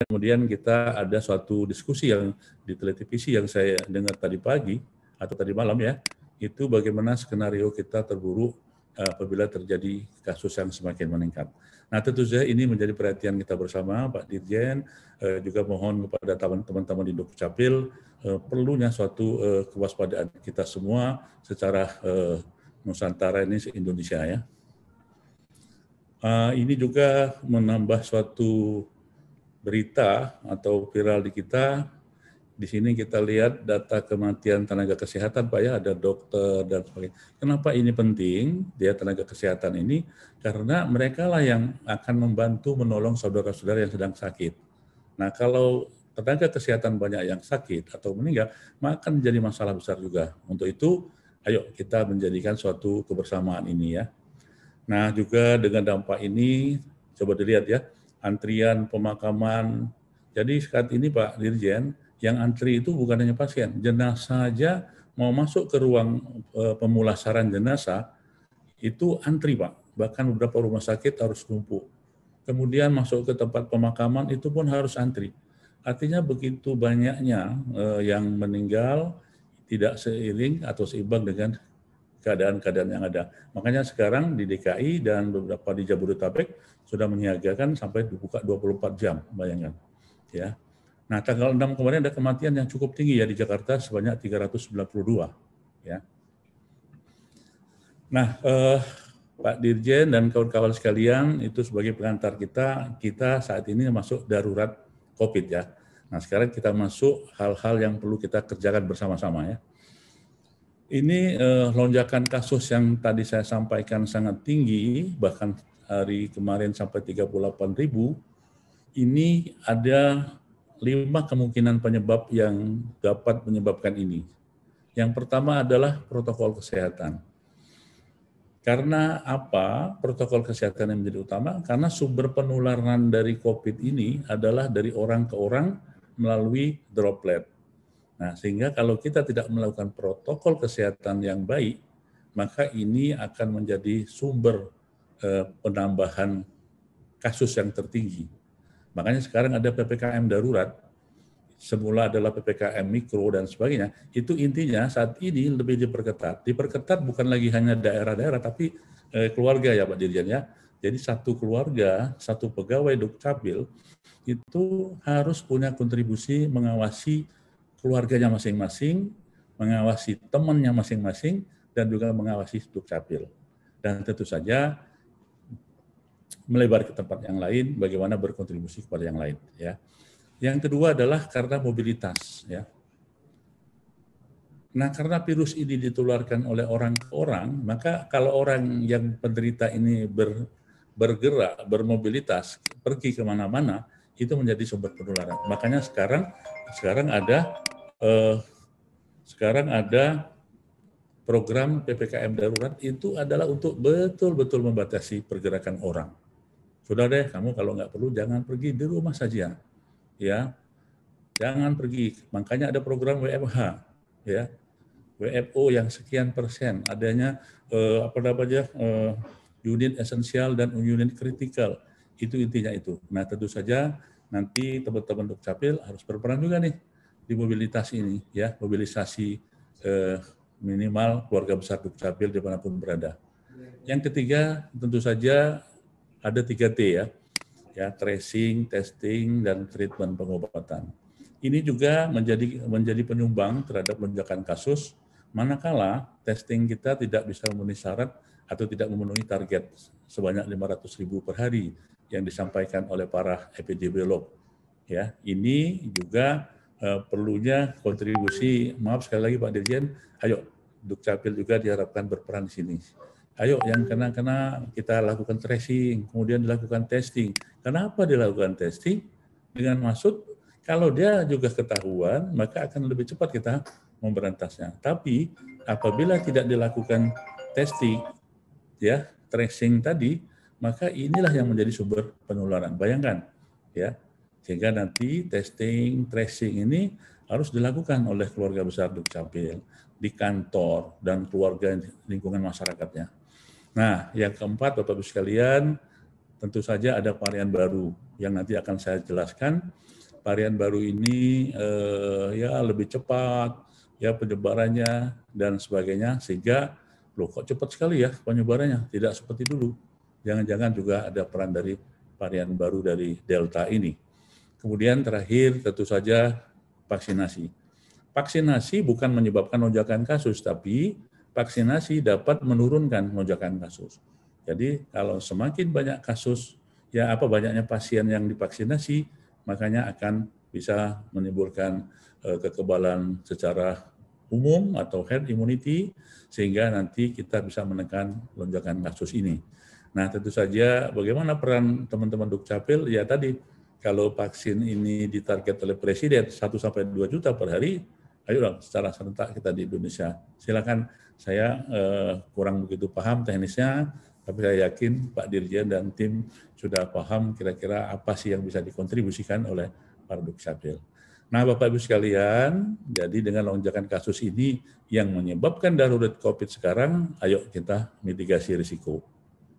kemudian kita ada suatu diskusi yang di televisi yang saya dengar tadi pagi atau tadi malam ya, itu bagaimana skenario kita terburuk apabila terjadi kasus yang semakin meningkat. Nah, tentu saja ini menjadi perhatian kita bersama, Pak Dirjen, juga mohon kepada teman-teman di Dukcapil, perlunya suatu kewaspadaan kita semua secara Nusantara ini se-Indonesia ya. Ini juga menambah suatu berita atau viral di kita. Di sini kita lihat data kematian tenaga kesehatan, Pak ya, ada dokter dan sebagainya. Kenapa ini penting, dia tenaga kesehatan ini? Karena mereka lah yang akan membantu menolong saudara-saudara yang sedang sakit. Nah, kalau tenaga kesehatan banyak yang sakit atau meninggal, maka akan menjadi masalah besar juga. Untuk itu, ayo kita menjadikan suatu kebersamaan ini ya. Nah, juga dengan dampak ini, coba dilihat ya, antrian pemakaman. Jadi saat ini Pak Dirjen, yang antri itu bukan hanya pasien, jenazah saja mau masuk ke ruang pemulasaran jenazah, itu antri Pak. Bahkan beberapa rumah sakit harus numpuk. Kemudian masuk ke tempat pemakaman itu pun harus antri. Artinya begitu banyaknya yang meninggal tidak seiring atau seimbang dengan keadaan-keadaan yang ada. Makanya sekarang di DKI dan beberapa di Jabodetabek sudah menyiagakan sampai dibuka 24 jam, bayangkan. Ya. Nah, tanggal 6 kemarin ada kematian yang cukup tinggi ya di Jakarta sebanyak 392. Ya. Nah, Pak Dirjen dan kawan-kawan sekalian, itu sebagai pengantar kita saat ini masuk darurat COVID ya. Nah, sekarang kita masuk hal-hal yang perlu kita kerjakan bersama-sama ya. Ini lonjakan kasus yang tadi saya sampaikan sangat tinggi, bahkan hari kemarin sampai 38.000, ini ada 5 kemungkinan penyebab yang dapat menyebabkan ini. Yang pertama adalah protokol kesehatan. Karena apa protokol kesehatan yang menjadi utama? Karena sumber penularan dari COVID ini adalah dari orang ke orang melalui droplet. Nah, sehingga kalau kita tidak melakukan protokol kesehatan yang baik, maka ini akan menjadi sumber penambahan kasus yang tertinggi. Makanya sekarang ada PPKM darurat, semula adalah PPKM mikro dan sebagainya, itu intinya saat ini lebih diperketat. Diperketat bukan lagi hanya daerah-daerah, tapi keluarga ya Pak Dirjen ya. Jadi satu keluarga, satu pegawai Dukcapil, itu harus punya kontribusi mengawasi keluarganya masing-masing, mengawasi temannya masing-masing, dan juga mengawasi Dukcapil. Dan tentu saja melebar ke tempat yang lain, bagaimana berkontribusi kepada yang lain. Ya. Yang kedua adalah karena mobilitas. Ya. Nah, karena virus ini ditularkan oleh orang ke orang, maka kalau orang yang penderita ini bergerak, bermobilitas, pergi kemana-mana, itu menjadi sumber penularan. Makanya sekarang ada program PPKM darurat itu adalah untuk betul-betul membatasi pergerakan orang. Sudah deh, kamu kalau nggak perlu jangan pergi, di rumah saja, ya, jangan pergi. Makanya ada program WFH, ya, WFO yang sekian persen, adanya unit esensial dan unit kritikal, itu intinya itu. Nah, tentu saja nanti teman-teman Dukcapil harus berperan juga nih di mobilitas ini, ya, mobilisasi minimal keluarga besar Dukcapil dimanapun berada. Yang ketiga tentu saja ada 3T ya, tracing, testing, dan treatment pengobatan. Ini juga menjadi penyumbang terhadap lonjakan kasus, manakala testing kita tidak bisa memenuhi syarat atau tidak memenuhi target sebanyak 500.000 per hari yang disampaikan oleh para epidemiolog. Ya, ini juga perlunya kontribusi. Maaf sekali lagi Pak Dirjen, ayo Dukcapil juga diharapkan berperan di sini. Ayo yang kena kita lakukan tracing, kemudian dilakukan testing. Kenapa dilakukan testing? Dengan maksud kalau dia juga ketahuan, maka akan lebih cepat kita memberantasnya. Tapi apabila tidak dilakukan testing, ya, tracing tadi, maka inilah yang menjadi sumber penularan. Bayangkan, ya, sehingga nanti testing, tracing ini harus dilakukan oleh keluarga besar Dukcapil di kantor dan keluarga lingkungan masyarakatnya. Nah, yang keempat, Bapak-Ibu sekalian, tentu saja ada varian baru yang nanti akan saya jelaskan. Varian baru ini ya lebih cepat, ya penyebarannya dan sebagainya, sehingga loh kok cepat sekali ya penyebarannya, tidak seperti dulu. Jangan-jangan juga ada peran dari varian baru dari Delta ini. Kemudian terakhir tentu saja vaksinasi. Vaksinasi bukan menyebabkan lonjakan kasus, tapi vaksinasi dapat menurunkan lonjakan kasus. Jadi kalau semakin banyak kasus, ya banyaknya pasien yang divaksinasi, makanya akan bisa menimbulkan kekebalan secara umum atau herd immunity, sehingga nanti kita bisa menekan lonjakan kasus ini. Nah, tentu saja bagaimana peran teman-teman Dukcapil? Ya tadi, kalau vaksin ini ditarget oleh Presiden 1-2 juta per hari, ayo dong secara serentak kita di Indonesia. Silakan, saya kurang begitu paham teknisnya, tapi saya yakin Pak Dirjen dan tim sudah paham kira-kira apa sih yang bisa dikontribusikan oleh para Dukcapil. Nah, Bapak Ibu sekalian, jadi dengan lonjakan kasus ini yang menyebabkan darurat COVID sekarang, ayo kita mitigasi risiko.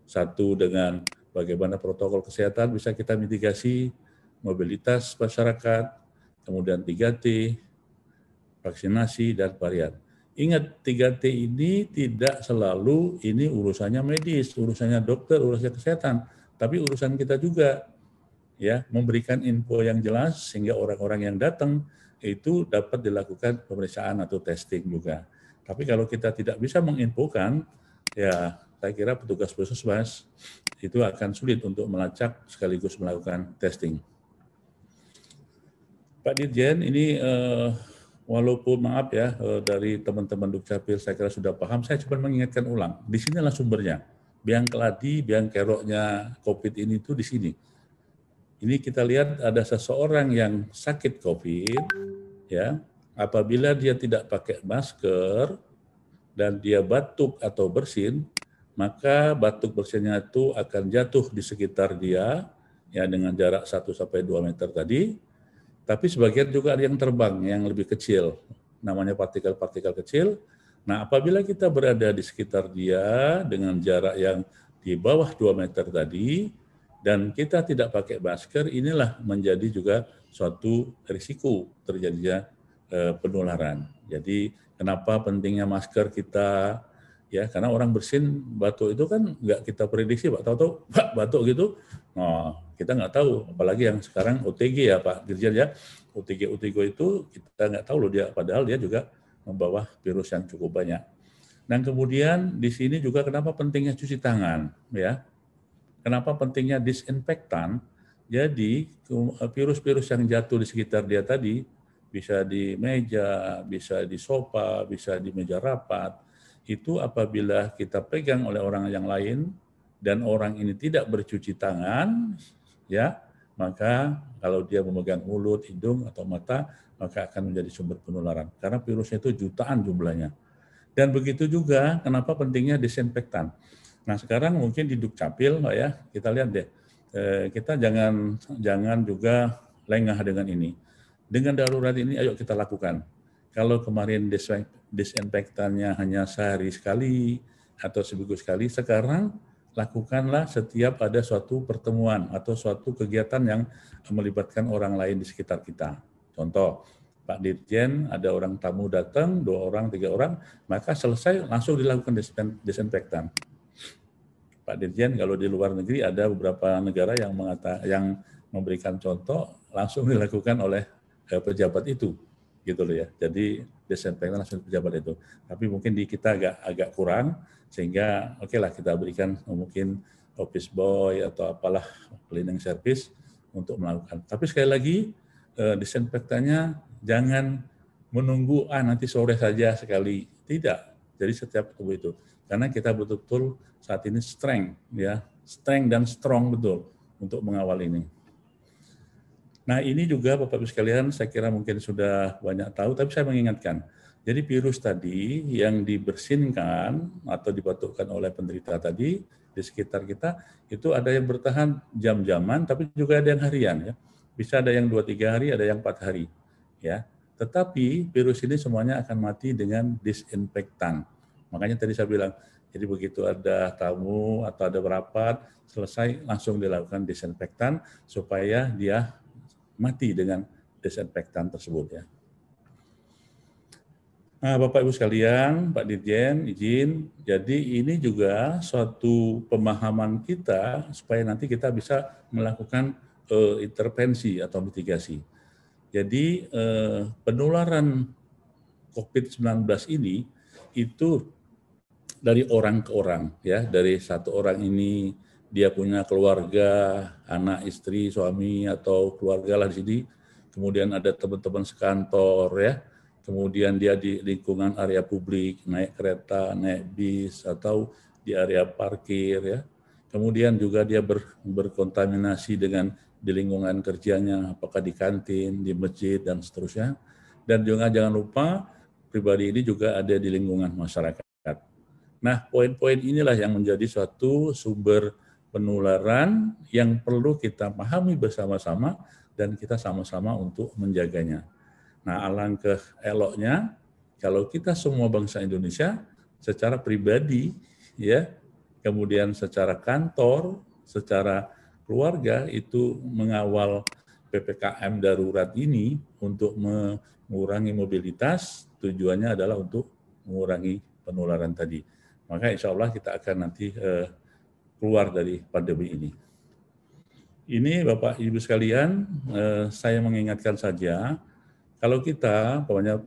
Satu, dengan bagaimana protokol kesehatan bisa kita mitigasi, mobilitas masyarakat, kemudian 3T, vaksinasi, dan varian. Ingat, 3T ini tidak selalu ini urusannya medis, urusannya dokter, urusannya kesehatan, tapi urusan kita juga, ya, memberikan info yang jelas sehingga orang-orang yang datang itu dapat dilakukan pemeriksaan atau testing juga. Tapi kalau kita tidak bisa menginfokan, ya saya kira petugas puskesmas itu akan sulit untuk melacak sekaligus melakukan testing. Pak Dirjen, ini walaupun maaf ya dari teman-teman Dukcapil saya kira sudah paham, saya cuma mengingatkan ulang. Di sinilah sumbernya. Biang keladi, biang keroknya COVID ini tuh di sini. Ini kita lihat ada seseorang yang sakit COVID, ya, apabila dia tidak pakai masker dan dia batuk atau bersin, maka batuk bersinnya itu akan jatuh di sekitar dia, ya, dengan jarak 1-2 meter tadi. Tapi sebagian juga ada yang terbang, yang lebih kecil, namanya partikel-partikel kecil. Nah, apabila kita berada di sekitar dia dengan jarak yang di bawah 2 meter tadi, dan kita tidak pakai masker, inilah menjadi juga suatu risiko terjadinya penularan. Jadi kenapa pentingnya masker kita, ya, karena orang bersin batuk itu kan nggak kita prediksi, Pak, tahu-tahu batuk gitu, nah kita nggak tahu, apalagi yang sekarang OTG ya Pak Dirjen ya, OTG itu kita nggak tahu loh dia, padahal dia juga membawa virus yang cukup banyak. Dan kemudian di sini juga kenapa pentingnya cuci tangan, ya. Kenapa pentingnya disinfektan? Jadi virus-virus yang jatuh di sekitar dia tadi, bisa di meja, bisa di sofa, bisa di meja rapat, itu apabila kita pegang oleh orang yang lain dan orang ini tidak bercuci tangan, ya, maka kalau dia memegang mulut, hidung atau mata, maka akan menjadi sumber penularan. Karena virusnya itu jutaan jumlahnya. Dan begitu juga kenapa pentingnya disinfektan. Nah, sekarang mungkin di Dukcapil, Pak ya, kita lihat deh, kita jangan juga lengah dengan ini. Dengan darurat ini, ayo kita lakukan. Kalau kemarin disinfektannya hanya sehari sekali atau seminggu sekali, sekarang lakukanlah setiap ada suatu pertemuan atau suatu kegiatan yang melibatkan orang lain di sekitar kita. Contoh, Pak Dirjen, ada orang tamu datang, 2 orang, 3 orang, maka selesai langsung dilakukan disinfektan. Pak Dirjen, kalau di luar negeri ada beberapa negara yang memberikan contoh langsung dilakukan oleh pejabat itu, gitu loh ya. Jadi disinfektan langsung pejabat itu. Tapi mungkin di kita agak kurang, sehingga oke lah kita berikan mungkin office boy atau apalah cleaning service untuk melakukan. Tapi sekali lagi disinfektannya jangan menunggu nanti sore saja sekali, tidak. Jadi setiap tubuh itu, karena kita betul-betul saat ini strength dan strong betul untuk mengawal ini. Nah, ini juga Bapak Ibu sekalian, saya kira mungkin sudah banyak tahu, tapi saya mengingatkan. Jadi virus tadi yang dibersinkan atau dibatukkan oleh penderita tadi di sekitar kita, itu ada yang bertahan jam-jaman, tapi juga ada yang harian ya. Bisa ada yang 2-3 hari, ada yang 4 hari. Ya. Tetapi virus ini semuanya akan mati dengan disinfektan. Makanya tadi saya bilang, Jadi begitu ada tamu atau ada rapat, selesai langsung dilakukan disinfektan supaya dia mati dengan disinfektan tersebut ya. Nah, Bapak Ibu sekalian, Pak Dirjen, izin. Jadi ini juga suatu pemahaman kita supaya nanti kita bisa melakukan intervensi atau mitigasi. Jadi penularan COVID-19 ini itu dari orang ke orang ya, dari satu orang ini dia punya keluarga, anak, istri, suami atau keluarga lah di sini. Kemudian ada teman-teman sekantor ya. Kemudian dia di lingkungan area publik, naik kereta, naik bis atau di area parkir ya. Kemudian juga dia berkontaminasi dengan di lingkungan kerjanya, apakah di kantin, di masjid dan seterusnya. Dan juga jangan lupa pribadi ini juga ada di lingkungan masyarakat. Nah, poin-poin inilah yang menjadi suatu sumber penularan yang perlu kita pahami bersama-sama dan kita sama-sama untuk menjaganya. Nah, alangkah eloknya kalau kita semua bangsa Indonesia secara pribadi ya, kemudian secara kantor, secara keluarga itu mengawal PPKM darurat ini untuk mengurangi mobilitas, tujuannya adalah untuk mengurangi penularan tadi. Maka insya Allah kita akan nanti keluar dari pandemi ini. Ini Bapak Ibu sekalian, saya mengingatkan saja, kalau kita, pokoknya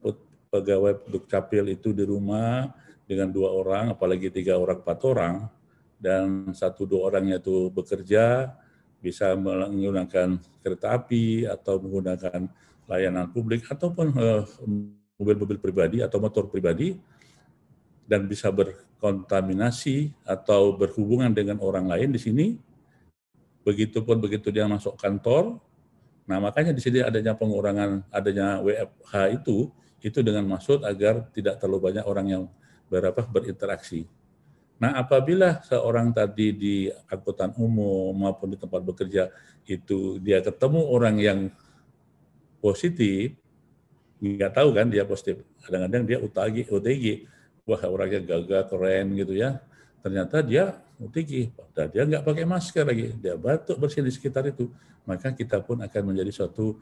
pegawai Dukcapil itu di rumah dengan 2 orang, apalagi 3 orang, 4 orang, dan 1-2 orangnya itu bekerja, bisa menggunakan kereta api atau menggunakan layanan publik ataupun mobil-mobil pribadi atau motor pribadi, dan bisa berkontaminasi atau berhubungan dengan orang lain di sini, begitupun begitu dia masuk kantor. Nah, makanya di sini adanya pengurangan, adanya WFH itu dengan maksud agar tidak terlalu banyak orang yang berinteraksi. Nah, apabila seorang tadi di angkutan umum maupun di tempat bekerja itu dia ketemu orang yang positif, nggak tahu kan dia positif. Kadang-kadang dia OTG, wah orangnya gagah, keren gitu ya. Ternyata dia OTG, dan dia nggak pakai masker lagi, dia batuk bersin di sekitar itu. Maka kita pun akan menjadi suatu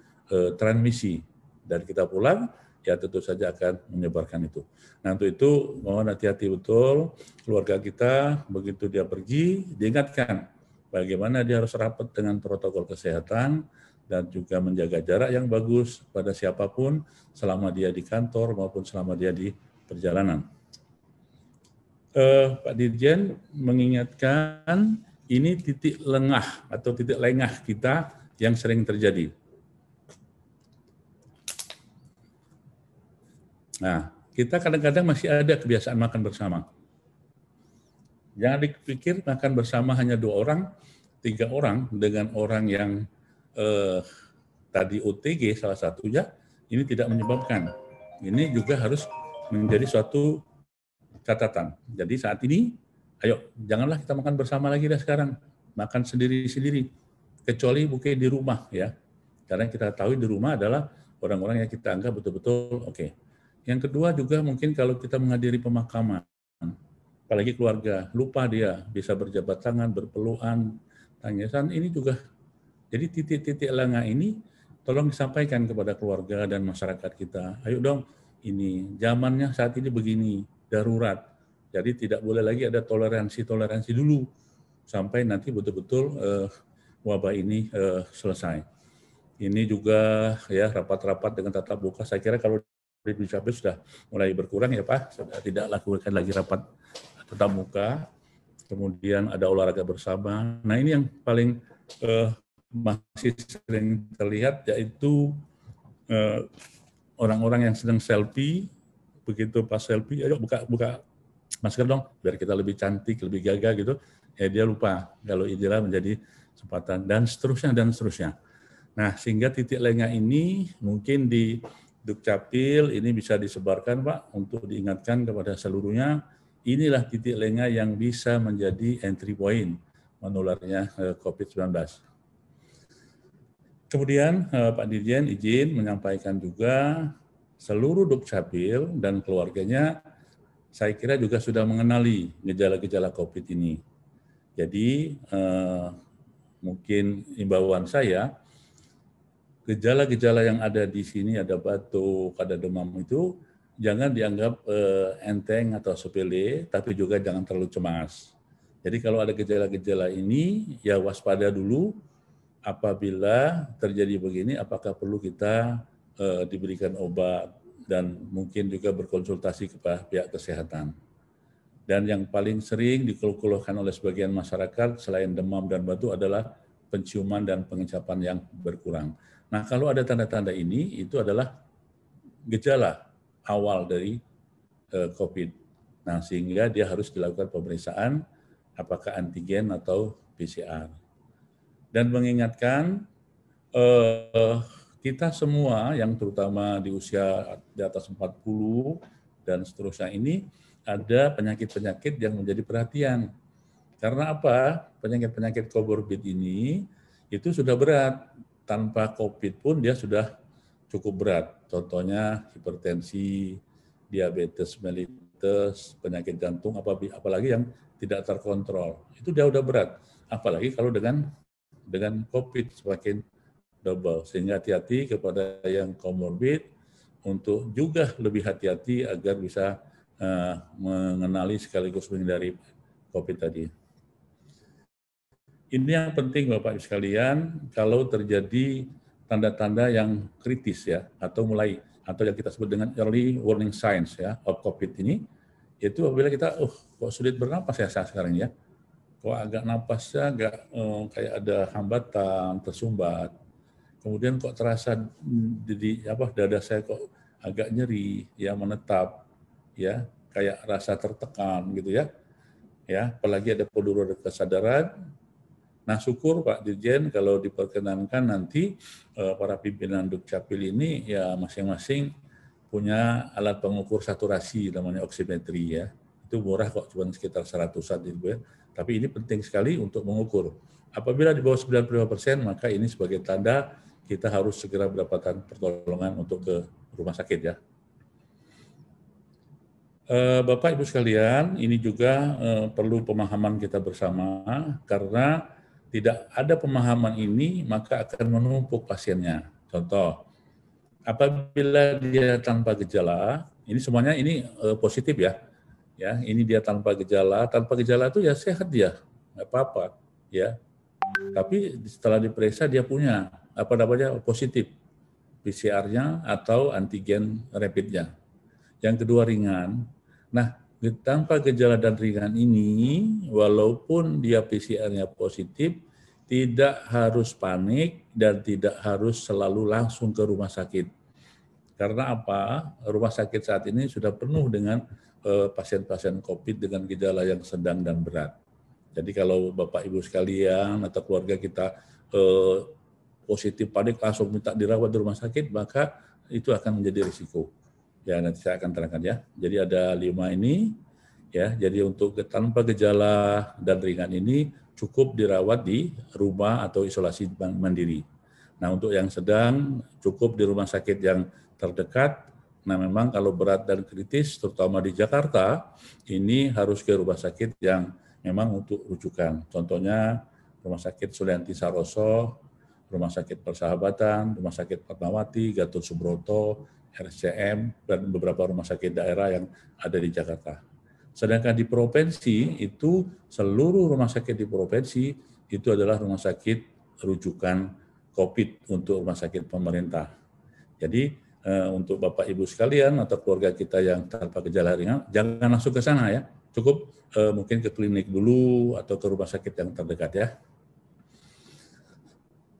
transmisi. Dan kita pulang, ya tentu saja akan menyebarkan itu. Nah untuk itu mohon hati-hati betul, keluarga kita begitu dia pergi, diingatkan bagaimana dia harus rapat dengan protokol kesehatan, dan juga menjaga jarak yang bagus pada siapapun selama dia di kantor maupun selama dia di perjalanan. Pak Dirjen mengingatkan ini titik lengah atau titik lengah kita yang sering terjadi. Nah, kita kadang-kadang masih ada kebiasaan makan bersama. Jangan dipikir makan bersama hanya 2 orang, 3 orang dengan orang yang tadi OTG salah satunya, ini tidak menyebabkan. Ini juga harus menjadi suatu catatan. Jadi saat ini, ayo janganlah kita makan bersama lagi dah sekarang. Makan sendiri-sendiri. Kecuali mungkin di rumah ya. Karena kita tahu di rumah adalah orang-orang yang kita anggap betul-betul oke. Yang kedua juga mungkin kalau kita menghadiri pemakaman, apalagi keluarga, lupa dia bisa berjabat tangan, berpelukan, tangisan, ini juga. Jadi titik-titik lengah ini tolong disampaikan kepada keluarga dan masyarakat kita. Ayo dong, ini zamannya saat ini begini, darurat. Jadi tidak boleh lagi ada toleransi dulu sampai nanti betul-betul wabah ini selesai. Ini juga ya rapat-rapat dengan tatap muka. Saya kira kalau di Dukcapil sudah mulai berkurang ya Pak, sudah tidak lakukan lagi rapat tatap muka. Kemudian ada olahraga bersama. Nah ini yang paling masih sering terlihat, yaitu orang-orang yang sedang selfie. Begitu pas selfie, ayo buka masker dong, biar kita lebih cantik, lebih gagah gitu. Ya dia lupa kalau inilah menjadi kesempatan dan seterusnya. Nah sehingga titik lengah ini mungkin di Dukcapil ini bisa disebarkan Pak untuk diingatkan kepada seluruhnya. Inilah titik lengah yang bisa menjadi entry point menularnya COVID-19. Kemudian Pak Dirjen izin menyampaikan juga seluruh Dukcapil dan keluarganya saya kira juga sudah mengenali gejala-gejala COVID ini. Jadi mungkin imbauan saya, gejala-gejala yang ada di sini, ada batuk, ada demam itu jangan dianggap enteng atau sepele, tapi juga jangan terlalu cemas. Jadi kalau ada gejala-gejala ini, ya waspada dulu. Apabila terjadi begini, apakah perlu kita diberikan obat dan mungkin juga berkonsultasi kepada pihak kesehatan. Dan yang paling sering dikeluhkan oleh sebagian masyarakat selain demam dan batuk adalah penciuman dan pengecapan yang berkurang. Nah, kalau ada tanda-tanda ini, itu adalah gejala awal dari COVID. Nah, sehingga dia harus dilakukan pemeriksaan apakah antigen atau PCR. Dan mengingatkan kita semua yang terutama di usia di atas 40 dan seterusnya ini ada penyakit-penyakit yang menjadi perhatian. Karena apa? Penyakit-penyakit komorbid ini itu sudah berat. Tanpa COVID pun dia sudah cukup berat. Contohnya hipertensi, diabetes mellitus, penyakit jantung, apalagi yang tidak terkontrol. Itu dia udah berat. Apalagi kalau dengan COVID semakin double. Sehingga hati-hati kepada yang komorbid untuk juga lebih hati-hati agar bisa mengenali sekaligus menghindari COVID tadi. Ini yang penting Bapak Ibu sekalian, kalau terjadi tanda-tanda yang kritis ya, atau yang kita sebut dengan early warning signs ya of COVID ini, itu apabila kita, kok sulit bernapas ya sekarang ya, kok agak napasnya agak kayak ada hambatan, tersumbat, kemudian kok terasa dada saya kok agak nyeri, ya menetap, ya kayak rasa tertekan gitu ya, apalagi ada penurunan kesadaran. Nah, syukur Pak Dirjen kalau diperkenankan nanti para pimpinan Dukcapil ini ya masing-masing punya alat pengukur saturasi namanya oximetri ya. Itu murah kok, cuma sekitar 100-an gitu ya. Tapi ini penting sekali untuk mengukur. Apabila di bawah 95%, maka ini sebagai tanda kita harus segera mendapatkan pertolongan untuk ke rumah sakit ya. Bapak Ibu sekalian, ini juga perlu pemahaman kita bersama karena tidak ada pemahaman ini maka akan menumpuk pasiennya. Contoh, apabila dia tanpa gejala, ini semuanya ini positif ya. Ya, ini dia tanpa gejala itu ya sehat dia, nggak apa-apa ya. Tapi setelah diperiksa dia punya positif PCR-nya atau antigen rapid-nya. Yang kedua ringan. Nah, tanpa gejala dan ringan ini, walaupun dia PCR-nya positif, tidak harus panik dan tidak harus selalu langsung ke rumah sakit. Karena apa? Rumah sakit saat ini sudah penuh dengan pasien-pasien COVID dengan gejala yang sedang dan berat. Jadi kalau Bapak Ibu sekalian atau keluarga kita positif panik langsung minta dirawat di rumah sakit, maka itu akan menjadi risiko. Ya, nanti saya akan terangkan ya. Jadi ada 5 ini ya. Jadi untuk tanpa gejala dan ringan ini cukup dirawat di rumah atau isolasi mandiri. Nah, untuk yang sedang cukup di rumah sakit yang terdekat. Nah, memang kalau berat dan kritis terutama di Jakarta ini harus ke rumah sakit yang memang untuk rujukan. Contohnya Rumah Sakit Sulianti Saroso, Rumah Sakit Persahabatan, Rumah Sakit Fatmawati, Gatot Subroto, RSCM, dan beberapa rumah sakit daerah yang ada di Jakarta. Sedangkan di provinsi itu seluruh rumah sakit di provinsi itu adalah rumah sakit rujukan COVID untuk rumah sakit pemerintah. Jadi untuk Bapak Ibu sekalian atau keluarga kita yang tanpa gejala ringan, jangan langsung ke sana ya. Cukup mungkin ke klinik dulu atau ke rumah sakit yang terdekat ya.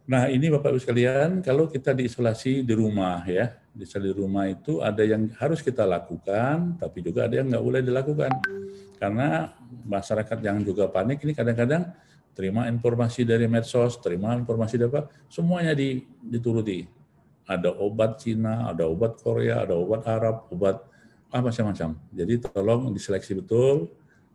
Nah, ini Bapak Ibu sekalian, kalau kita diisolasi di rumah ya, di rumah itu ada yang harus kita lakukan, tapi juga ada yang nggak boleh dilakukan. Karena masyarakat yang juga panik ini kadang-kadang terima informasi dari medsos, terima informasi dari apa, semuanya dituruti. Ada obat Cina, ada obat Korea, ada obat Arab, obat macam-macam. Jadi tolong diseleksi betul,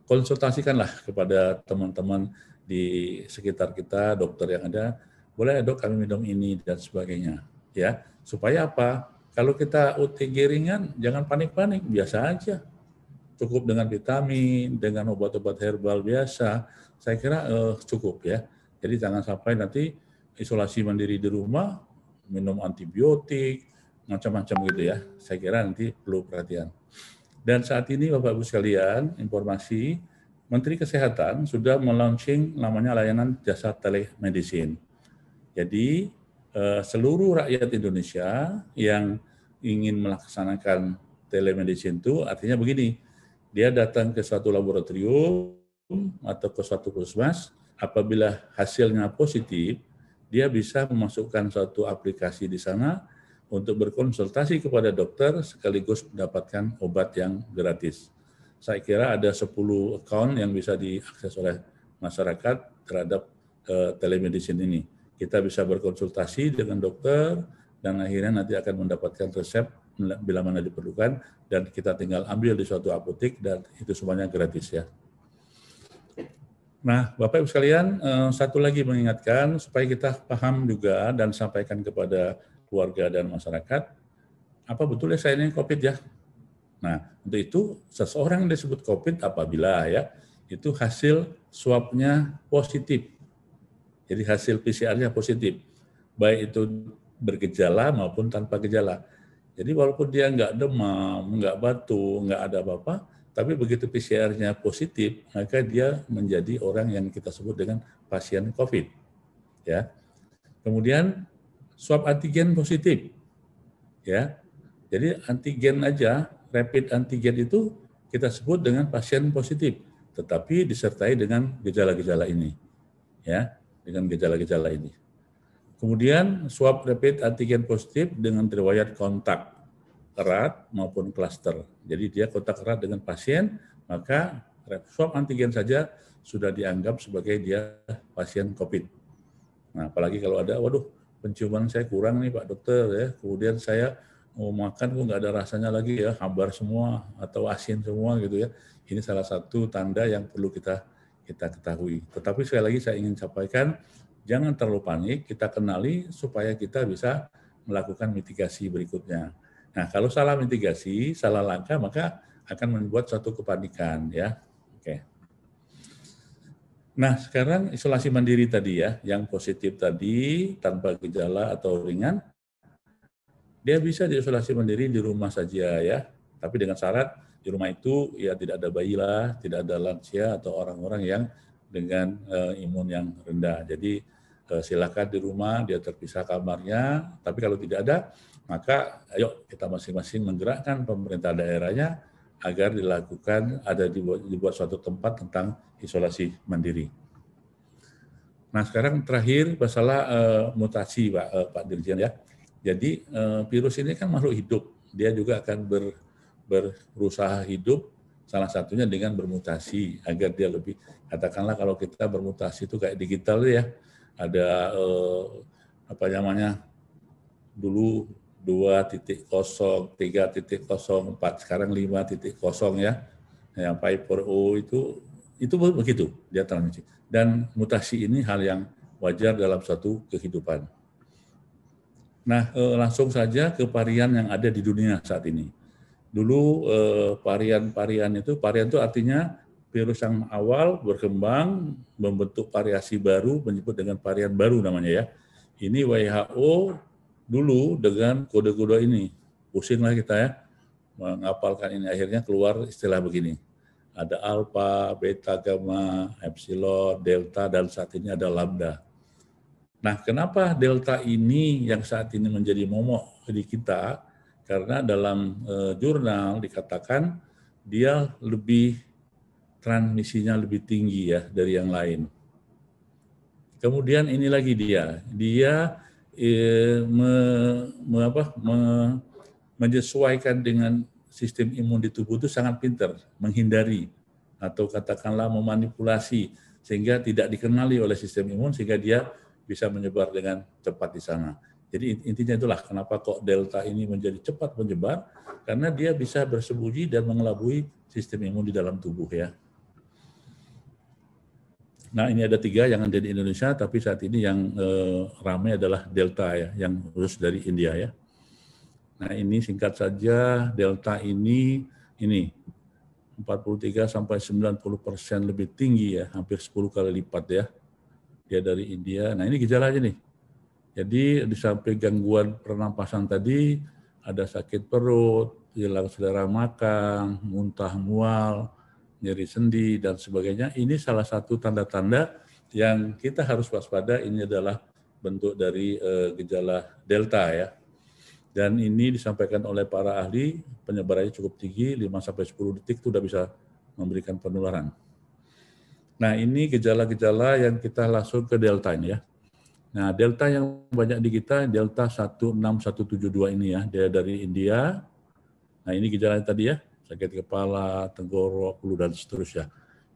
konsultasikanlah kepada teman-teman di sekitar kita, dokter yang ada, boleh dok kami minum ini dan sebagainya, ya. Supaya apa? Kalau kita OTG ringan, jangan panik-panik, biasa aja. cukup dengan vitamin, dengan obat-obat herbal biasa, saya kira cukup ya. Jadi jangan sampai nanti isolasi mandiri di rumah, minum antibiotik, macam-macam gitu ya. Saya kira nanti perlu perhatian. Dan saat ini Bapak Ibu sekalian, informasi Menteri Kesehatan sudah melaunching namanya layanan jasa telemedicine. Jadi seluruh rakyat Indonesia yang ingin melaksanakan telemedicine itu artinya begini, dia datang ke suatu laboratorium atau ke suatu puskesmas, apabila hasilnya positif, dia bisa memasukkan suatu aplikasi di sana untuk berkonsultasi kepada dokter sekaligus mendapatkan obat yang gratis. Saya kira ada 10 account yang bisa diakses oleh masyarakat terhadap telemedicine ini. Kita bisa berkonsultasi dengan dokter dan akhirnya nanti akan mendapatkan resep bila mana diperlukan dan kita tinggal ambil di suatu apotek dan itu semuanya gratis ya. Nah, Bapak Ibu sekalian, satu lagi mengingatkan supaya kita paham juga dan sampaikan kepada keluarga dan masyarakat, apa betul ya saya ini COVID ya? Nah, untuk itu seseorang yang disebut COVID apabila ya itu hasil swabnya positif. Jadi hasil PCR-nya positif, baik itu bergejala maupun tanpa gejala. Jadi walaupun dia nggak demam, nggak batuk, nggak ada apa-apa, tapi begitu PCR-nya positif, maka dia menjadi orang yang kita sebut dengan pasien COVID. Ya. Kemudian swab antigen positif. Ya. Jadi antigen aja, rapid antigen itu kita sebut dengan pasien positif, tetapi disertai dengan gejala-gejala ini. Ya, dengan gejala-gejala ini. Kemudian swab rapid antigen positif dengan riwayat kontak erat maupun klaster. Jadi dia kontak erat dengan pasien, maka swab antigen saja sudah dianggap sebagai dia pasien COVID. Nah, apalagi kalau ada, waduh, penciuman saya kurang nih Pak Dokter ya, kemudian saya mau makan kok nggak ada rasanya lagi ya, hambar semua atau asin semua gitu ya. Ini salah satu tanda yang perlu kita ketahui. Tetapi sekali lagi saya ingin sampaikan, jangan terlalu panik, kita kenali supaya kita bisa melakukan mitigasi berikutnya. Nah, kalau salah mitigasi, salah langkah, maka akan membuat suatu kepanikan ya. Oke. Nah, sekarang isolasi mandiri tadi ya, yang positif tadi tanpa gejala atau ringan, dia bisa diisolasi mandiri di rumah saja ya. Tapi dengan syarat di rumah itu ya tidak ada bayi lah, tidak ada lansia atau orang-orang yang dengan imun yang rendah. Jadi silakan di rumah, dia terpisah kamarnya. Tapi kalau tidak ada, maka ayo kita masing-masing menggerakkan pemerintah daerahnya agar dilakukan, dibuat suatu tempat tentang isolasi mandiri. Nah sekarang terakhir masalah mutasi Pak Dirjen ya. Jadi virus ini kan makhluk hidup, dia juga akan berusaha hidup, salah satunya dengan bermutasi agar dia lebih, katakanlah kalau kita bermutasi itu kayak digital ya, ada apa namanya, dulu 2.0, 3.04, sekarang 5.0 ya, yang 5.0 itu begitu dia transmisi. Dan mutasi ini hal yang wajar dalam suatu kehidupan. Nah, langsung saja ke varian yang ada di dunia saat ini. Dulu varian itu artinya virus yang awal berkembang membentuk variasi baru, menyebut dengan varian baru namanya ya. Ini WHO dulu dengan kode-kode ini, pusinglah kita ya menghafalkan ini, akhirnya keluar istilah begini. Ada alfa, beta, gamma, epsilon, delta, dan saat ini ada lambda. Nah, kenapa delta ini yang saat ini menjadi momok di kita? Karena dalam jurnal dikatakan dia lebih transmisinya lebih tinggi ya dari yang lain. Kemudian ini lagi dia menyesuaikan dengan sistem imun di tubuh itu sangat pintar, menghindari atau katakanlah memanipulasi sehingga tidak dikenali oleh sistem imun sehingga dia bisa menyebar dengan cepat di sana. Jadi intinya itulah kenapa kok delta ini menjadi cepat menyebar, karena dia bisa bersembunyi dan mengelabui sistem imun di dalam tubuh ya. Nah ini ada 3 yang ada di Indonesia, tapi saat ini yang ramai adalah delta ya, yang khusus dari India ya. Nah ini singkat saja, delta ini 43 sampai 90% lebih tinggi ya, hampir 10 kali lipat ya. Dia dari India. Nah, ini gejalanya nih. Jadi di samping gangguan pernapasan tadi, ada sakit perut, hilang selera makan, muntah mual, nyeri sendi, dan sebagainya. Ini salah satu tanda-tanda yang kita harus waspada. Ini adalah bentuk dari gejala Delta ya. Dan ini disampaikan oleh para ahli, penyebarannya cukup tinggi, 5-10 detik itu sudah bisa memberikan penularan. Nah, ini gejala-gejala yang kita langsung ke Delta ini ya. Nah, Delta yang banyak di kita, Delta 16172 ini ya, dia dari India. Nah, ini gejalanya tadi ya, sakit kepala, tenggorok, flu, dan seterusnya.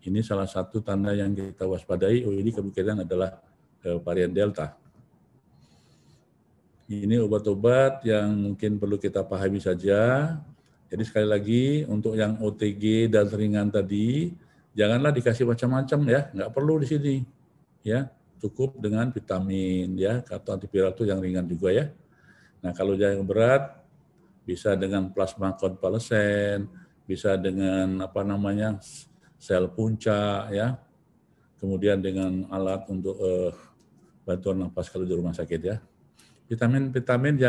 Ini salah satu tanda yang kita waspadai, oh ini kemungkinan adalah varian Delta. Ini obat-obat yang mungkin perlu kita pahami saja. Jadi sekali lagi, untuk yang OTG dan ringan tadi, janganlah dikasih macam-macam ya, nggak perlu di sini. Ya, cukup dengan vitamin ya, atau antiviral itu yang ringan juga ya. Nah, kalau yang berat, bisa dengan plasma konvalesen, bisa dengan sel puncak ya, kemudian dengan alat untuk bantuan nafas kalau di rumah sakit ya. Vitamin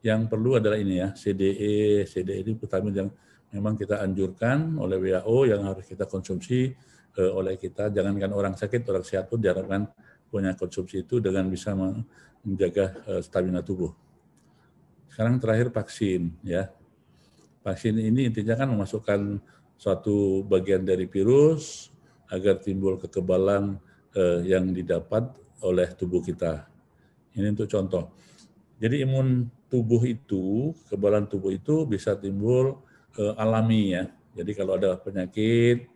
yang perlu adalah ini ya, CDE ini vitamin yang memang kita anjurkan oleh WHO yang harus kita konsumsi oleh kita. Jangankan orang sakit, orang sehat pun diharapkan punya konsumsi itu dengan bisa menjaga stamina tubuh. Sekarang terakhir vaksin ya. Vaksin ini intinya kan memasukkan suatu bagian dari virus agar timbul kekebalan yang didapat oleh tubuh kita. Ini untuk contoh. Jadi imun tubuh itu, kekebalan tubuh itu bisa timbul alami ya. Jadi kalau ada penyakit,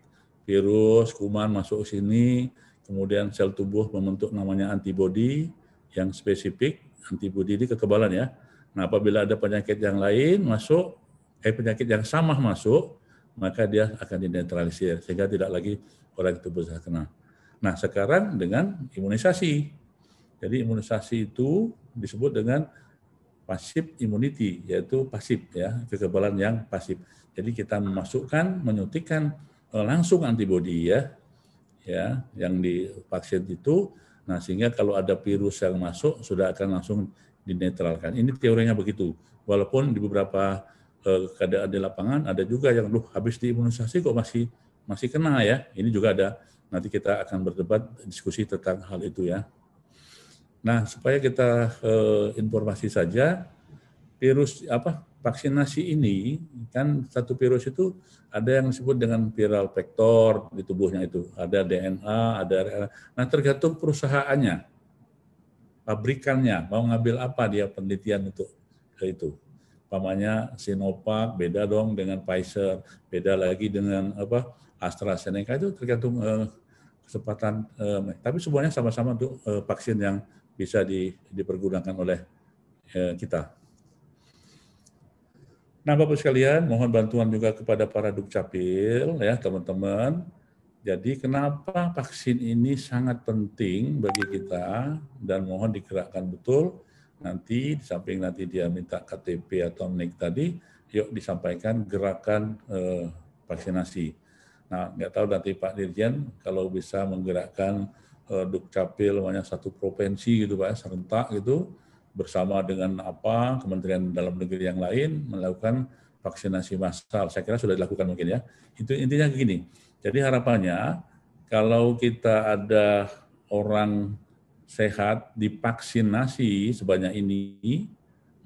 virus, kuman masuk ke sini, kemudian sel tubuh membentuk namanya antibodi yang spesifik, antibodi ini kekebalan ya. Nah, apabila ada penyakit yang lain masuk, penyakit yang sama masuk, maka dia akan dinetralisir sehingga tidak lagi orang itu bisa kena. Nah, sekarang dengan imunisasi. Jadi imunisasi itu disebut dengan passive immunity, yaitu pasif ya, kekebalan yang pasif. Jadi kita memasukkan, menyuntikkan langsung antibodi ya, yang divaksin itu. Nah, sehingga kalau ada virus yang masuk sudah akan langsung dinetralkan. Ini teorinya begitu. Walaupun di beberapa keadaan di lapangan ada juga yang habis diimunisasi kok masih kena ya. Ini juga ada. Nanti kita akan berdebat diskusi tentang hal itu ya. Nah, supaya kita informasi saja, vaksinasi ini kan satu virus itu ada yang disebut dengan viral vector di tubuhnya itu, ada DNA, ada RNA. Nah, tergantung perusahaannya, pabrikannya mau ngambil apa dia penelitian untuk itu. Umpamanya Sinovac beda dong dengan Pfizer, beda lagi dengan AstraZeneca, itu tergantung kesempatan. Tapi semuanya sama-sama untuk vaksin yang bisa dipergunakan oleh kita. Nah, Bapak sekalian, mohon bantuan juga kepada para Dukcapil ya, teman-teman. Jadi kenapa vaksin ini sangat penting bagi kita dan mohon digerakkan betul. Nanti di samping nanti dia minta KTP atau NIK tadi, yuk disampaikan gerakan vaksinasi. Nah, nggak tahu nanti Pak Dirjen kalau bisa menggerakkan Dukcapil satu provinsi gitu Pak, serentak gitu, bersama dengan Kementerian Dalam Negeri yang lain melakukan vaksinasi massal. Saya kira sudah dilakukan mungkin ya. Itu intinya begini. Jadi harapannya kalau kita ada orang sehat divaksinasi sebanyak ini,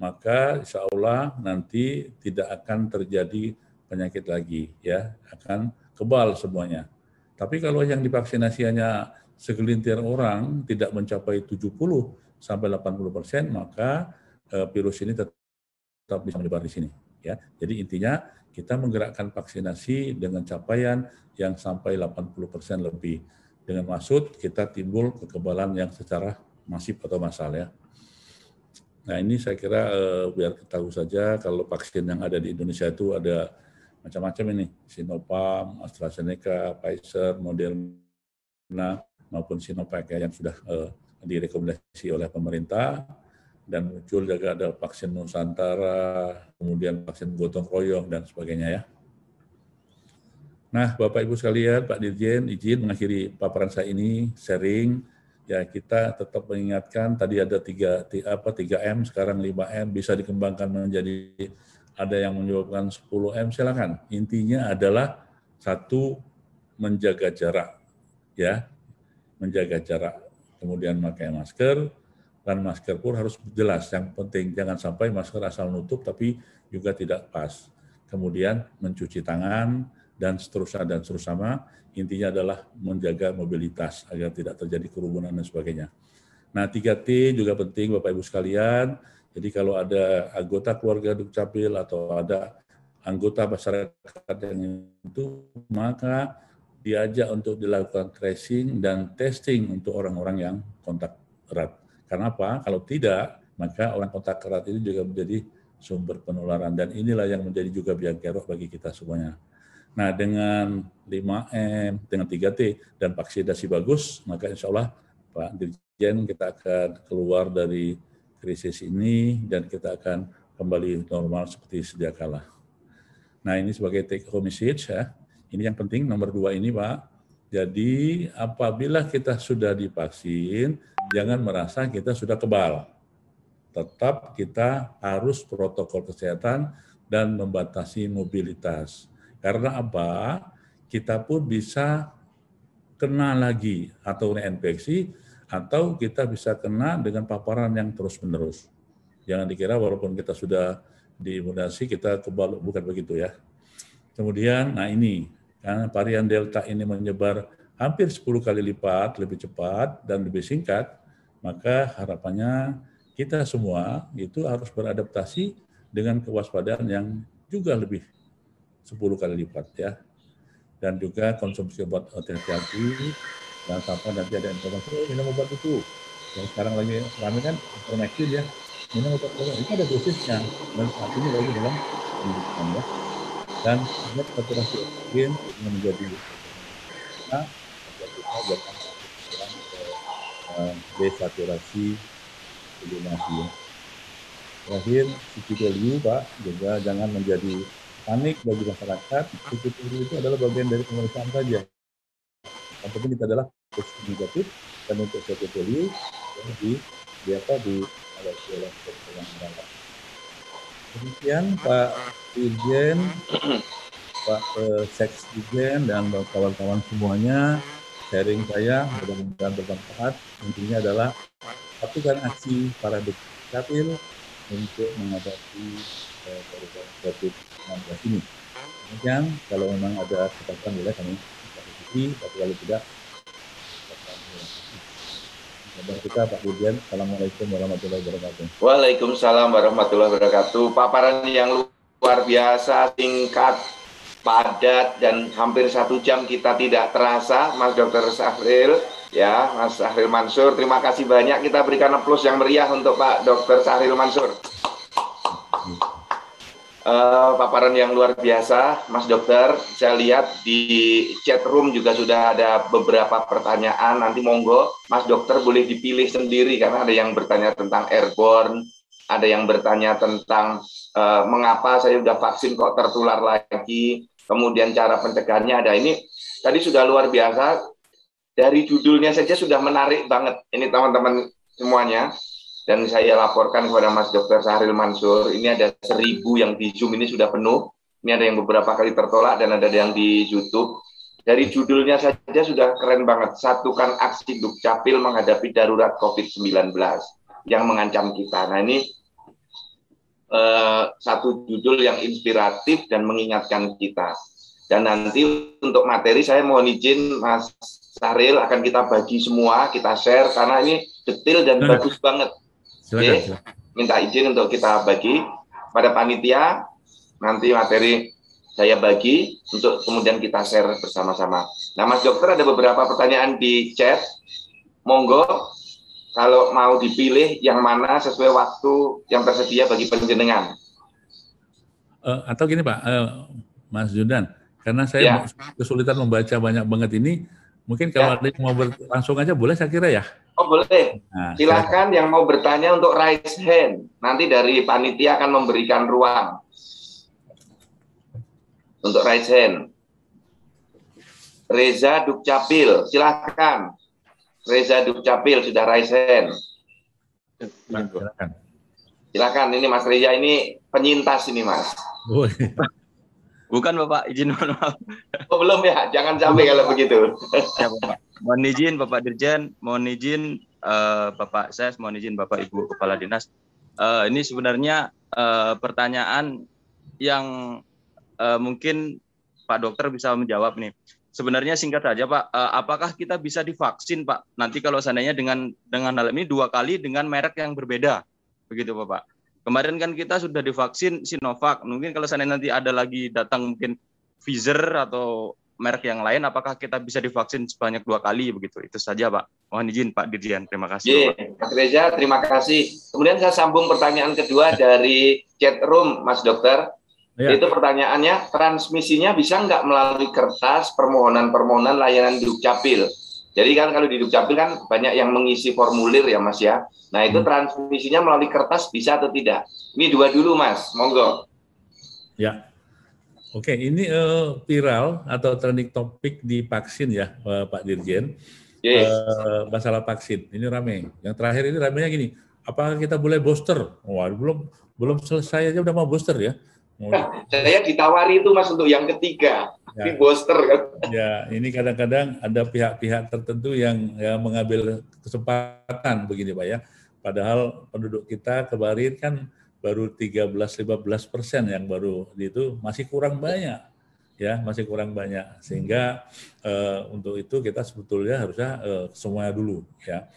maka insya Allah nanti tidak akan terjadi penyakit lagi ya, akan kebal semuanya. Tapi kalau yang divaksinasi hanya segelintir orang tidak mencapai 70 sampai 80%, maka virus ini tetap bisa menyebar di sini. Ya, jadi intinya kita menggerakkan vaksinasi dengan capaian yang sampai 80% lebih. Dengan maksud kita timbul kekebalan yang secara masif atau massal ya. Nah ini saya kira biar kita tahu saja kalau vaksin yang ada di Indonesia itu ada macam-macam ini, Sinovac, AstraZeneca, Pfizer, Moderna, maupun Sinovac ya, yang sudah direkomendasi oleh pemerintah, dan muncul juga ada vaksin Nusantara, kemudian vaksin gotong royong dan sebagainya ya. Nah, Bapak Ibu sekalian, Pak Dirjen, izin mengakhiri paparan saya ini, sharing. Ya, kita tetap mengingatkan tadi ada 3M, sekarang 5M, bisa dikembangkan menjadi ada yang menyebabkan 10M, silakan. Intinya adalah satu, menjaga jarak, ya, menjaga jarak. Kemudian pakai masker, dan masker pun harus jelas. Yang penting jangan sampai masker asal nutup tapi juga tidak pas. Kemudian mencuci tangan dan seterusnya. Intinya adalah menjaga mobilitas agar tidak terjadi kerumunan dan sebagainya. Nah, 3T juga penting Bapak Ibu sekalian. Jadi kalau ada anggota keluarga Dukcapil atau ada anggota masyarakat yang itu, maka diajak untuk dilakukan tracing dan testing untuk orang-orang yang kontak erat. Karena apa? Kalau tidak, maka orang kontak erat ini juga menjadi sumber penularan. Dan inilah yang menjadi juga biang kerok bagi kita semuanya. Nah, dengan 5M, dengan 3T, dan vaksinasi bagus, maka insya Allah Pak Dirjen kita akan keluar dari krisis ini dan kita akan kembali normal seperti sedia kala. Nah, ini sebagai take home message ya. Ini yang penting nomor 2 ini Pak. Jadi apabila kita sudah divaksin, jangan merasa kita sudah kebal. Tetap kita harus protokol kesehatan dan membatasi mobilitas. Karena apa? Kita pun bisa kena lagi atau reinfeksi, atau kita bisa kena dengan paparan yang terus-menerus. Jangan dikira walaupun kita sudah diimunisasi, kita kebal, bukan begitu ya. Kemudian, nah ini, karena varian Delta ini menyebar hampir 10 kali lipat, lebih cepat dan lebih singkat, maka harapannya kita semua itu harus beradaptasi dengan kewaspadaan yang juga lebih 10 kali lipat ya. Dan juga konsumsi obat hati-hati, jangan sampai nanti ada informasi, minum obat itu. Yang sekarang lagi ramai kan, ivermectin ya, minum obat itu ada dosisnya, dan saat ini lagi dalam penelitian ya. Dan obat saturasi oksigen yang menjadi kita jangan desaturasi oksigenasi. Terakhir, CCTV Pak, juga jangan menjadi panik bagi masyarakat. CCTV itu adalah bagian dari pemeriksaan saja. Yang penting kita adalah positif negatif, dan untuk CCTV di demikian Pak Dirjen, Pak Seksdijen, dan kawan-kawan semuanya, sharing saya mudah-mudahan bermanfaat. Intinya adalah lakukan aksi para Dukcapil untuk menghadapi COVID-19 ini. Demikian, kalau memang ada kesempatan boleh kami diskusi, tapi kalau tidak, kabar kita Pak Dirjen. Assalamualaikum warahmatullahi wabarakatuh. Waalaikumsalam warahmatullahi wabarakatuh. Paparan yang luar biasa, singkat, padat, dan hampir 1 jam kita tidak terasa, Mas Dr. Syahril, ya, Mas Syahril Mansur. Terima kasih banyak. Kita berikan aplaus yang meriah untuk Pak Dr. Syahril Mansur. Paparan yang luar biasa, Mas Dokter. Saya lihat di chat room juga sudah ada beberapa pertanyaan. Nanti monggo, Mas Dokter boleh dipilih sendiri karena ada yang bertanya tentang airborne, ada yang bertanya tentang mengapa saya sudah vaksin kok tertular lagi, kemudian cara pencegahannya ada. Ini tadi sudah luar biasa. Dari judulnya saja sudah menarik banget. Ini teman-teman semuanya. Dan saya laporkan kepada Mas Dr. Syahril Mansur, ini ada 1000 yang di Zoom ini sudah penuh. Ini ada yang beberapa kali tertolak dan ada yang di YouTube. Dari judulnya saja sudah keren banget. Satukan aksi Dukcapil menghadapi darurat COVID-19 yang mengancam kita. Nah ini satu judul yang inspiratif dan mengingatkan kita. Dan nanti untuk materi saya mohon izin Mas Syahril akan kita bagi semua, kita share karena ini detail dan bagus banget. Oke, minta izin untuk kita bagi pada panitia, nanti materi saya bagi untuk kemudian kita share bersama-sama. Nah Mas Dokter ada beberapa pertanyaan di chat, monggo kalau mau dipilih yang mana sesuai waktu yang tersedia bagi penjenengan. Atau gini Pak, Mas Jundan, karena saya kesulitan membaca banyak banget ini, mungkin kalau ada yang mau langsung aja boleh saya kira ya? Oh boleh, nah, silakan yang mau bertanya untuk raise hand. Nanti dari panitia akan memberikan ruang untuk raise hand. Reza Dukcapil, silakan. Reza Dukcapil sudah raise hand. Silakan. Silakan, ini Mas Reza ini penyintas ini Mas. Bukan Bapak, izin mohon maaf. Oh belum ya, jangan sampai kalau begitu. Ya Bapak, mohon izin Bapak Dirjen, mohon izin Bapak Ses, mohon izin Bapak Ibu Kepala Dinas. Ini sebenarnya pertanyaan yang mungkin Pak Dokter bisa menjawab nih. Sebenarnya singkat saja Pak, apakah kita bisa divaksin Pak? Nanti kalau seandainya dengan hal ini 2 kali dengan merek yang berbeda, begitu Bapak. Kemarin kan kita sudah divaksin Sinovac, mungkin kalau seandainya nanti ada lagi datang mungkin Pfizer atau merek yang lain, apakah kita bisa divaksin sebanyak 2 kali begitu? Itu saja Pak. Mohon izin Pak Dirjen, terima kasih. Mas Reza, terima kasih. Kemudian saya sambung pertanyaan kedua dari chat room Mas Dokter. Ya. Itu pertanyaannya, transmisinya bisa nggak melalui kertas permohonan layanan Dukcapil? Jadi kan kalau di Dukcapil kan banyak yang mengisi formulir ya Mas ya. Nah itu transmisinya melalui kertas bisa atau tidak? Ini 2 dulu Mas, monggo. Ya, oke, ini viral atau trending topik di vaksin ya Pak Dirjen. Yes. Masalah vaksin, ini rame. Yang terakhir ini ramenya gini, apakah kita boleh booster? Wah, belum selesai aja udah mau booster ya. Saya ditawari itu Mas untuk yang ketiga, di booster kan. Ya, ini kadang-kadang ada pihak-pihak tertentu yang mengambil kesempatan begini Pak ya. Padahal penduduk kita kemarin kan baru 13-15% yang baru itu masih kurang banyak. Ya, masih kurang banyak. Sehingga untuk itu kita sebetulnya harusnya semuanya dulu ya.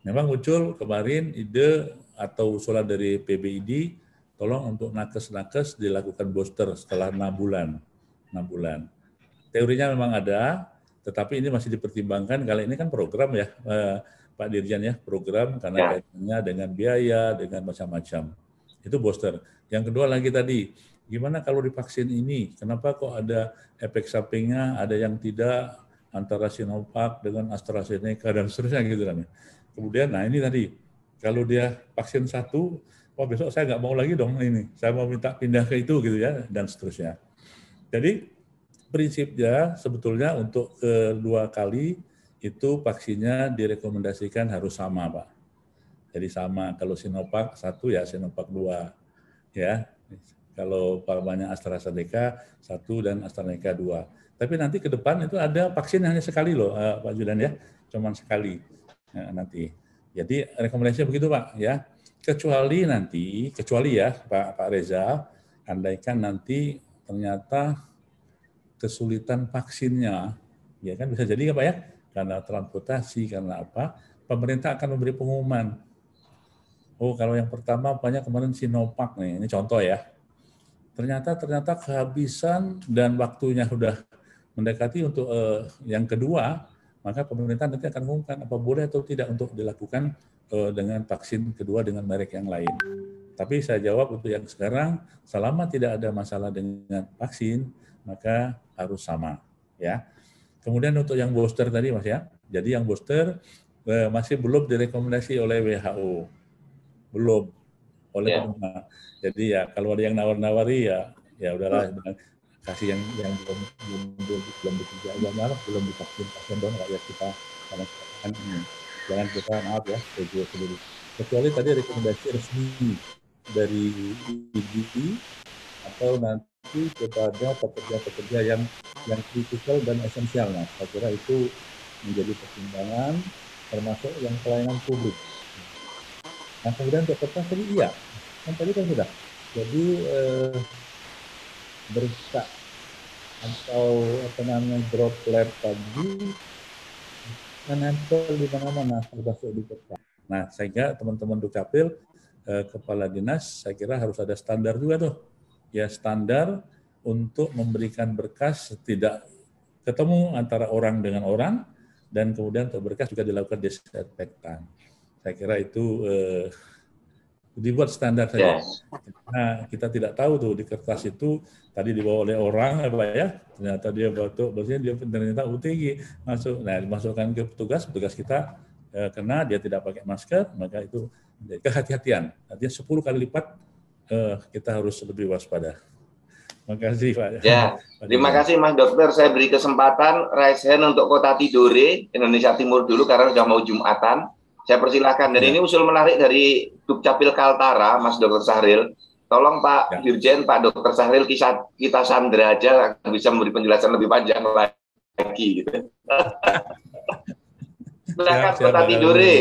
Memang muncul kemarin ide atau usulan dari PBID tolong untuk nakes-nakes dilakukan booster setelah 6 bulan. Teorinya memang ada, tetapi ini masih dipertimbangkan. Kali ini kan program ya, Pak Dirjen ya, program karena kaitannya dengan biaya, dengan macam-macam. Itu booster. Yang kedua lagi tadi, gimana kalau divaksin ini? Kenapa kok ada efek sampingnya, ada yang tidak, antara Sinovac dengan AstraZeneca dan seterusnya gitu kan. Kemudian, nah ini tadi, kalau dia vaksin 1, wah besok saya nggak mau lagi dong ini, saya mau minta pindah ke itu gitu ya, dan seterusnya. Jadi prinsipnya sebetulnya untuk kedua kali itu vaksinnya direkomendasikan harus sama Pak. Jadi sama, kalau Sinovac 1 ya Sinovac 2 ya. Kalau umpamanya AstraZeneca 1 dan AstraZeneca 2. Tapi nanti ke depan itu ada vaksin hanya sekali loh Pak Judan ya, cuman sekali nanti. Jadi rekomendasinya begitu Pak ya. Kecuali ya Pak Reza, andaikan nanti ternyata kesulitan vaksinnya, ya kan bisa jadi ya Pak ya, karena transportasi, karena apa, pemerintah akan memberi pengumuman. Oh kalau yang pertama banyak kemarin Sinovac nih, ini contoh ya. Ternyata kehabisan dan waktunya sudah mendekati untuk yang kedua, maka pemerintah nanti akan mengumumkan apa boleh atau tidak untuk dilakukan dengan vaksin kedua dengan merek yang lain. Tapi saya jawab untuk yang sekarang, selama tidak ada masalah dengan vaksin, maka harus sama. Ya. Kemudian untuk yang booster tadi Mas ya, jadi yang booster masih belum direkomendasi oleh WHO. Belum. Oleh pemerintah. Jadi ya kalau ada yang nawar-nawari ya udahlah, kasih yang belum bekerja, belum divaksin pasien dong rakyat kita, karena kan jangan kita maaf ya sendiri. Kecuali tadi rekomendasi resmi dari IDI atau nanti kepada pekerja-pekerja yang kritikal dan esensial. Nah, saya kira itu menjadi pertimbangan termasuk yang pelayanan publik. Nah, kemudian untuk kertas tadi iya, kan tadi kan sudah. Jadi berita atau apa namanya droplet tadi menempel di mana-mana termasuk di kertas. Nah, sehingga teman-teman Dukcapil, kepala dinas, saya kira harus ada standar juga tuh. Ya, standar untuk memberikan berkas tidak ketemu antara orang dengan orang, dan kemudian untuk berkas juga dilakukan disinfektan. Saya kira itu dibuat standar saja. Nah, kita tidak tahu tuh di kertas itu tadi dibawa oleh orang apa ya, ternyata dia batuk, maksudnya dia ternyata UTG masuk. Nah, dimasukkan ke petugas kita kena, dia tidak pakai masker, maka itu kehati-hatian. Artinya 10 kali lipat kita harus lebih waspada. Makasih Pak. Ya, terima kasih Mas Dokter. Saya beri kesempatan raise hand untuk Kota Tidore, Indonesia Timur dulu karena sudah mau Jumatan. Saya persilahkan. Dan ini usul menarik dari Dukcapil Kaltara, Mas Dokter Sahril. Tolong Pak Dirjen, Pak Dokter Sahril kita sandra aja bisa memberi penjelasan lebih panjang lagi gitu. Silakan Kota Tidore.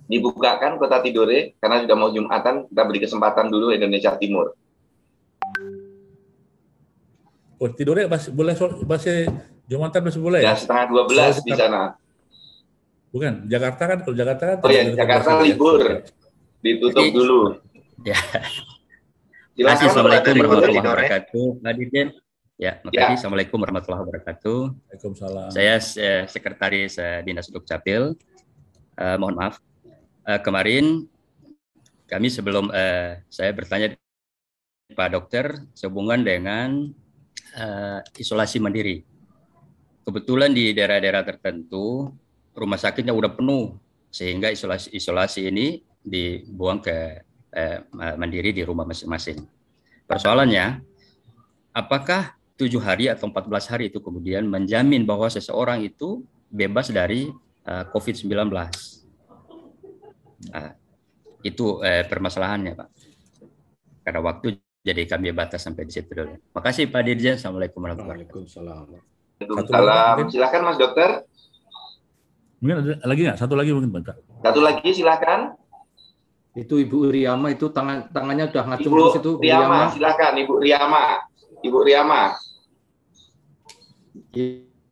Dibukakan Kota Tidore karena sudah mau Jumatan, kita beri kesempatan dulu Indonesia Timur. Oh, Tidore masih Jumatan masih boleh ya? Setengah 12 di sana. Bukan, Jakarta kan, kalau Jakarta kan. Oh ya, Jakarta libur. Ditutup dulu. Ya. Silakan. Assalamualaikum warahmatullahi wabarakatuh. Pak Dirjen. Ya, makasih. Assalamualaikum warahmatullahi wabarakatuh. Waalaikumsalam. Saya Sekretaris Dinas Dukcapil. Mohon maaf. Kemarin kami sebelum saya bertanya Pak Dokter sehubungan dengan isolasi mandiri. Kebetulan di daerah-daerah tertentu rumah sakitnya udah penuh sehingga isolasi ini dibuang ke mandiri di rumah masing-masing. Persoalannya, apakah 7 hari atau 14 hari itu kemudian menjamin bahwa seseorang itu bebas dari COVID-19? Itu permasalahannya, Pak. Karena waktu jadi kami batas sampai di situ dulu. Makasih Pak Dirjen. Assalamualaikum warahmatullahi wabarakatuh. Waalaikumsalam. Silakan Mas Dokter. Mungkin ada lagi nggak? Satu lagi mungkin Pak. Satu lagi silakan. Itu Ibu Riyama itu tangannya udah ngacung Ibu terus itu. Riyama, silakan Ibu Riyama. Ibu Riyama.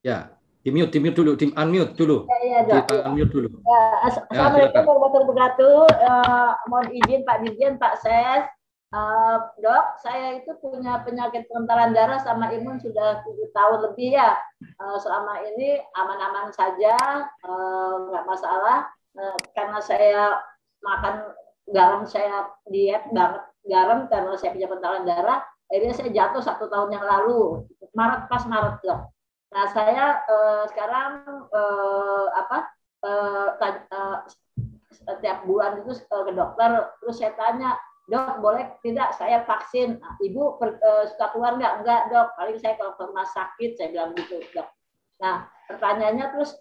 Ya. Di-mute dulu, di-unmute dulu. Ya, Di-unmute dulu. Ya, Assalamualaikum warahmatullahi wabarakatuh. Mohon izin Pak Dirjen, Pak Ses. Dok, saya itu punya penyakit pengentalan darah sama imun sudah 7 tahun lebih ya. Selama ini aman-aman saja, nggak masalah. Karena saya makan garam, saya diet banget garam karena saya punya pengentalan darah. Akhirnya saya jatuh 1 tahun yang lalu, pas Maret dok. Nah saya sekarang setiap bulan itu ke dokter, terus saya tanya, dok boleh tidak saya vaksin? Nah, ibu suka keluar nggak? Enggak dok, paling saya kalau ke rumah sakit, saya bilang gitu dok. Nah pertanyaannya terus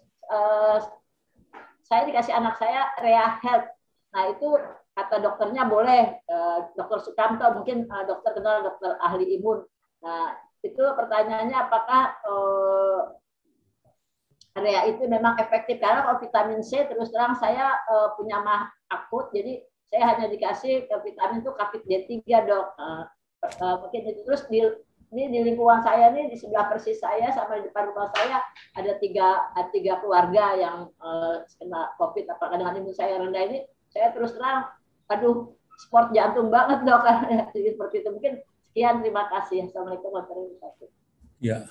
saya dikasih anak saya Rea Health. Nah itu kata dokternya boleh, dokter Sukamto mungkin dokter kenal, dokter ahli imun. Nah itu pertanyaannya apakah Rea itu memang efektif, karena kalau vitamin C terus terang saya punya mah akut, jadi saya hanya dikasih vitamin itu kapit D3 dok. Mungkin itu terus di lingkungan saya nih, di sebelah persis saya sama di depan rumah saya ada tiga keluarga yang kena COVID. Apakah dengan imun saya rendah ini, saya terus terang, aduh sport jantung banget dok. Jadi seperti itu. Mungkin sekian, terima kasih. Assalamualaikum warahmatullahi wabarakatuh. Ya.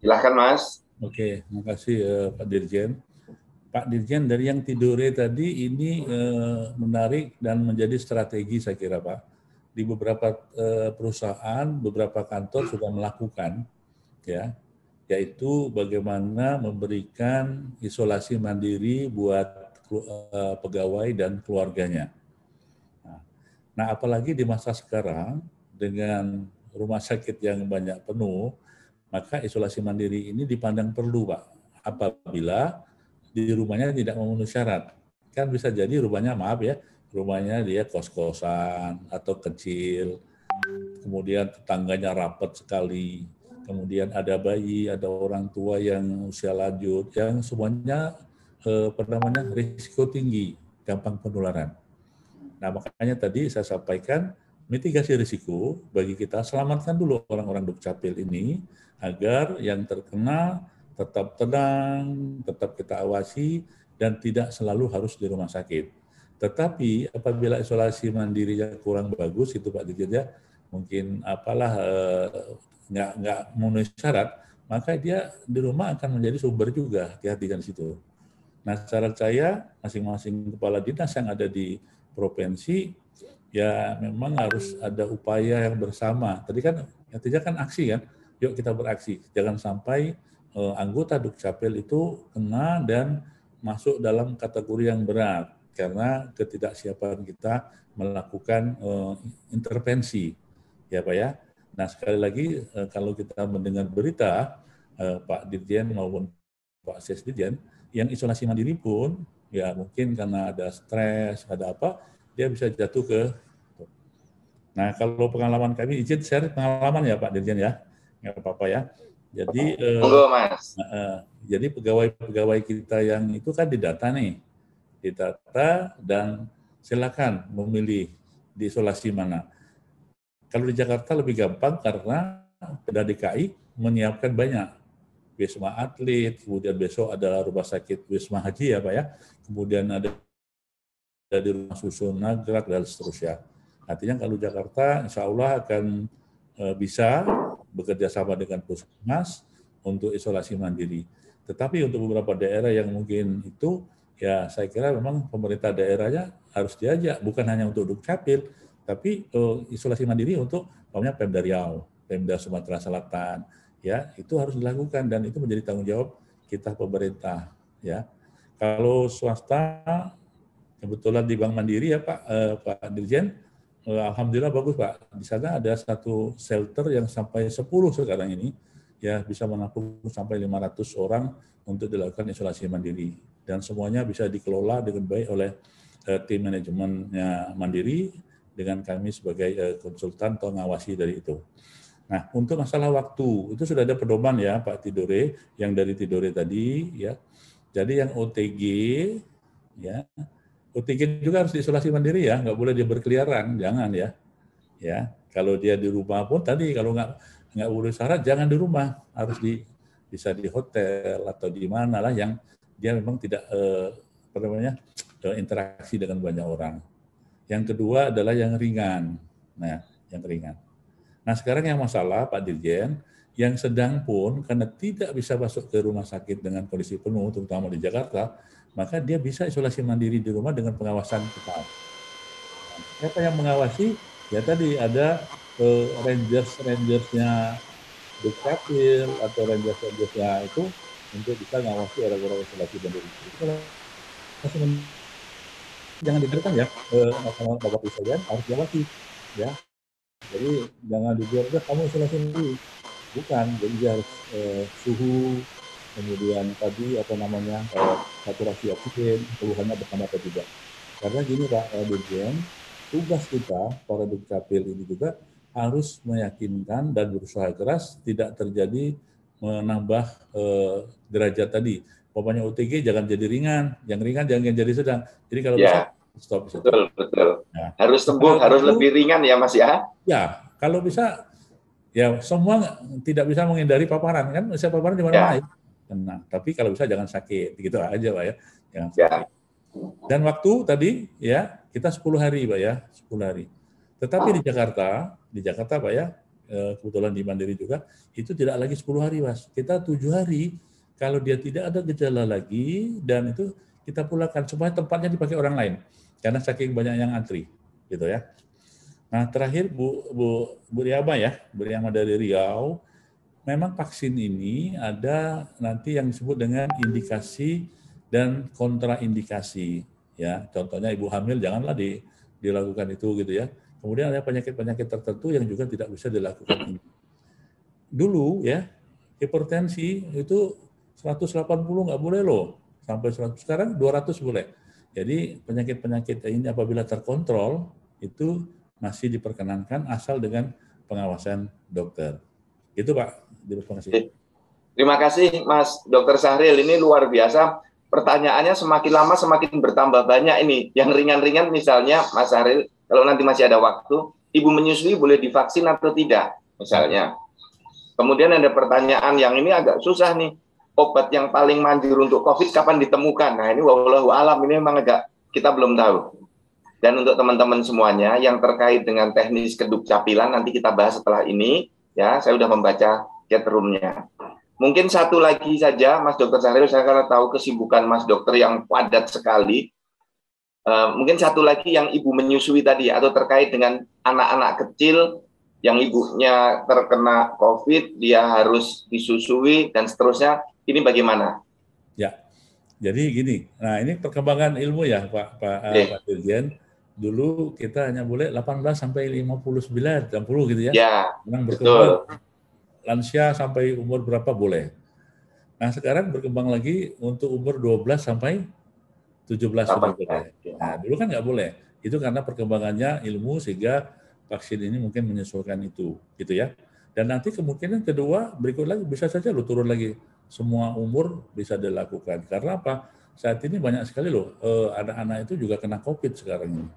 Silahkan Mas. Oke, makasih Pak Dirjen. Pak Dirjen, dari yang Tidore tadi ini menarik dan menjadi strategi saya kira Pak. Di beberapa perusahaan, beberapa kantor sudah melakukan, ya, yaitu bagaimana memberikan isolasi mandiri buat pegawai dan keluarganya. Nah, apalagi di masa sekarang dengan rumah sakit yang banyak penuh, maka isolasi mandiri ini dipandang perlu, Pak. Apabila di rumahnya tidak memenuhi syarat. Kan bisa jadi rumahnya, maaf ya, rumahnya dia kos-kosan atau kecil, kemudian tetangganya rapat sekali, kemudian ada bayi, ada orang tua yang usia lanjut, yang semuanya risiko tinggi, gampang penularan. Nah, makanya tadi saya sampaikan mitigasi risiko bagi kita, selamatkan dulu orang-orang Dukcapil ini agar yang terkena tetap tenang, tetap kita awasi dan tidak selalu harus di rumah sakit. Tetapi apabila isolasi mandirinya kurang bagus itu Pak Dirjen ya, mungkin nggak memenuhi syarat, maka dia di rumah akan menjadi sumber juga, hati-hati kan situ. Nah, syarat saya masing-masing kepala dinas yang ada di provinsi ya memang harus ada upaya yang bersama. Tadi kan intinya kan aksi kan, yuk kita beraksi. Jangan sampai anggota Dukcapil itu kena dan masuk dalam kategori yang berat. karena ketidaksiapan kita melakukan intervensi, ya Pak ya. Nah sekali lagi kalau kita mendengar berita Pak Dirjen maupun Pak Sesdirjen yang isolasi mandiri pun ya mungkin karena ada stres, ada apa, dia bisa jatuh ke. Nah kalau pengalaman kami, izin share pengalaman ya Pak Dirjen ya, nggak apa-apa ya. Jadi Mas. Jadi pegawai-pegawai kita yang itu kan didata nih, didata dan silakan memilih di isolasi mana. Kalau di Jakarta lebih gampang karena Pemda DKI menyiapkan banyak Wisma Atlet, kemudian besok ada rumah sakit Wisma Haji ya Pak ya, kemudian ada di rumah susun Nagrak dan seterusnya. Artinya kalau Jakarta insya Allah akan bisa bekerja sama dengan Puskesmas untuk isolasi mandiri. Tetapi untuk beberapa daerah yang mungkin itu, ya saya kira memang pemerintah daerahnya harus diajak, bukan hanya untuk Dukcapil, tapi isolasi mandiri untuk Pemda Riau, Pemda Sumatera Selatan, ya itu harus dilakukan dan itu menjadi tanggung jawab kita pemerintah. Ya, kalau swasta kebetulan di Bank Mandiri ya Pak Dirjen, alhamdulillah bagus Pak. Di sana ada satu shelter yang sampai 10 sekarang ini, ya bisa menampung sampai 500 orang untuk dilakukan isolasi mandiri. Dan semuanya bisa dikelola dengan baik oleh tim manajemennya Mandiri dengan kami sebagai konsultan atau ngawasi dari itu. Nah, untuk masalah waktu, itu sudah ada pedoman ya Pak Tidore, yang dari Tidore tadi ya. Jadi yang OTG, ya OTG juga harus diisolasi mandiri ya, nggak boleh dia berkeliaran, jangan ya. Ya, kalau dia di rumah pun tadi kalau nggak urus syarat jangan di rumah, harus bisa di hotel atau di mana lah yang dia memang tidak interaksi dengan banyak orang. Yang kedua adalah yang ringan. Nah, yang ringan. Nah, sekarang yang masalah Pak Dirjen, yang sedang pun karena tidak bisa masuk ke rumah sakit dengan kondisi penuh, terutama di Jakarta, maka dia bisa isolasi mandiri di rumah dengan pengawasan ketat. Siapa yang mengawasi? Ya tadi ada rangersnya Dukcapil atau rangers-rangersnya itu untuk bisa mengawasi orang-orang isolasi mandiri. Jangan dibiarkan ya, Bapak Presiden harus diawasi, ya. Jadi jangan dibiarkan kamu isolasi mandiri. Bukan, jadi dia harus suhu, kemudian tadi apa namanya saturasi oksigen, keluhannya bertambah atau tidak. Karena gini Pak Dirjen, tugas kita para Dukcapil ini juga harus meyakinkan dan berusaha keras tidak terjadi menambah derajat tadi. Pokoknya OTG jangan jadi ringan, yang ringan jangan jadi sedang. Jadi kalau bisa stop. Betul. Ya. Harus sembuh, harus lebih ringan ya Mas ya. Ya, kalau bisa ya semua tidak bisa menghindari paparan kan, bisa paparan di mana-mana. Ya. Nah, tapi kalau bisa jangan sakit, gitu aja Pak ya. Jangan sakit. Dan waktu tadi ya kita 10 hari Pak ya, 10 hari. Tetapi di Jakarta Pak ya, kebetulan di Mandiri juga, itu tidak lagi 10 hari Mas. Kita 7 hari, kalau dia tidak ada gejala lagi, dan itu kita pulangkan, supaya tempatnya dipakai orang lain. Karena saking banyak yang antri, gitu ya. Nah terakhir Bu Riama ya, Bu Riama dari Riau, memang vaksin ini ada nanti yang disebut dengan indikasi dan kontraindikasi. Ya, contohnya ibu hamil janganlah dilakukan itu gitu ya. Kemudian ada penyakit-penyakit tertentu yang juga tidak bisa dilakukan ini. Dulu ya, hipertensi itu 180 nggak boleh loh, sampai 100, sekarang 200 boleh. Jadi penyakit-penyakit ini apabila terkontrol itu masih diperkenankan asal dengan pengawasan dokter. Itu Pak. Terima kasih. Terima kasih Mas Dr. Syahril, ini luar biasa. Pertanyaannya semakin lama semakin bertambah banyak ini. Yang ringan-ringan misalnya Mas Syahril, kalau nanti masih ada waktu, ibu menyusui boleh divaksin atau tidak misalnya. Kemudian ada pertanyaan yang ini agak susah nih. Obat yang paling manjur untuk COVID kapan ditemukan? Nah ini wallahu alam, ini memang agak kita belum tahu. Dan untuk teman-teman semuanya yang terkait dengan teknis kedukcapilan nanti kita bahas setelah ini. Ya, saya sudah membaca chat room-nya. Mungkin satu lagi saja, Mas Dr. Syahril, saya karena tahu kesibukan Mas Dokter yang padat sekali. Mungkin satu lagi yang ibu menyusui tadi, atau terkait dengan anak-anak kecil yang ibunya terkena COVID, dia harus disusui dan seterusnya. Ini bagaimana? Ya, Jadi gini, nah ini perkembangan ilmu ya Pak Dirjen. Dulu kita hanya boleh 18 sampai 59, 60 gitu ya. Ya, Memang betul. berkembang lansia sampai umur berapa boleh. Nah sekarang berkembang lagi untuk umur 12 sampai 17 sudah boleh. Nah dulu kan nggak boleh. Itu karena perkembangannya ilmu sehingga vaksin ini mungkin menyesuaikan itu, gitu ya. Dan nanti kemungkinan kedua berikut lagi bisa saja lo turun lagi. Semua umur bisa dilakukan. Karena apa? Saat ini banyak sekali loh anak-anak itu juga kena COVID sekarang ini.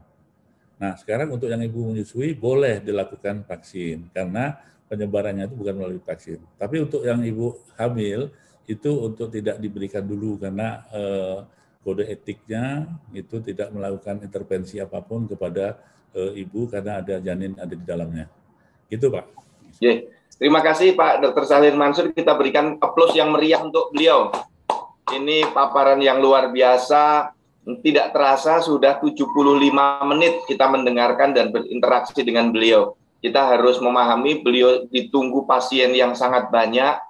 Nah sekarang untuk yang ibu menyusui boleh dilakukan vaksin karena penyebarannya itu bukan melalui vaksin. Tapi untuk yang ibu hamil itu untuk tidak diberikan dulu karena kode etiknya itu tidak melakukan intervensi apapun kepada ibu karena ada janin ada di dalamnya. Gitu Pak. Yeah. Terima kasih Pak Dr. Sahril Mansur. Kita berikan aplaus yang meriah untuk beliau. Ini paparan yang luar biasa. Tidak terasa sudah 75 menit kita mendengarkan dan berinteraksi dengan beliau. Kita harus memahami beliau ditunggu pasien yang sangat banyak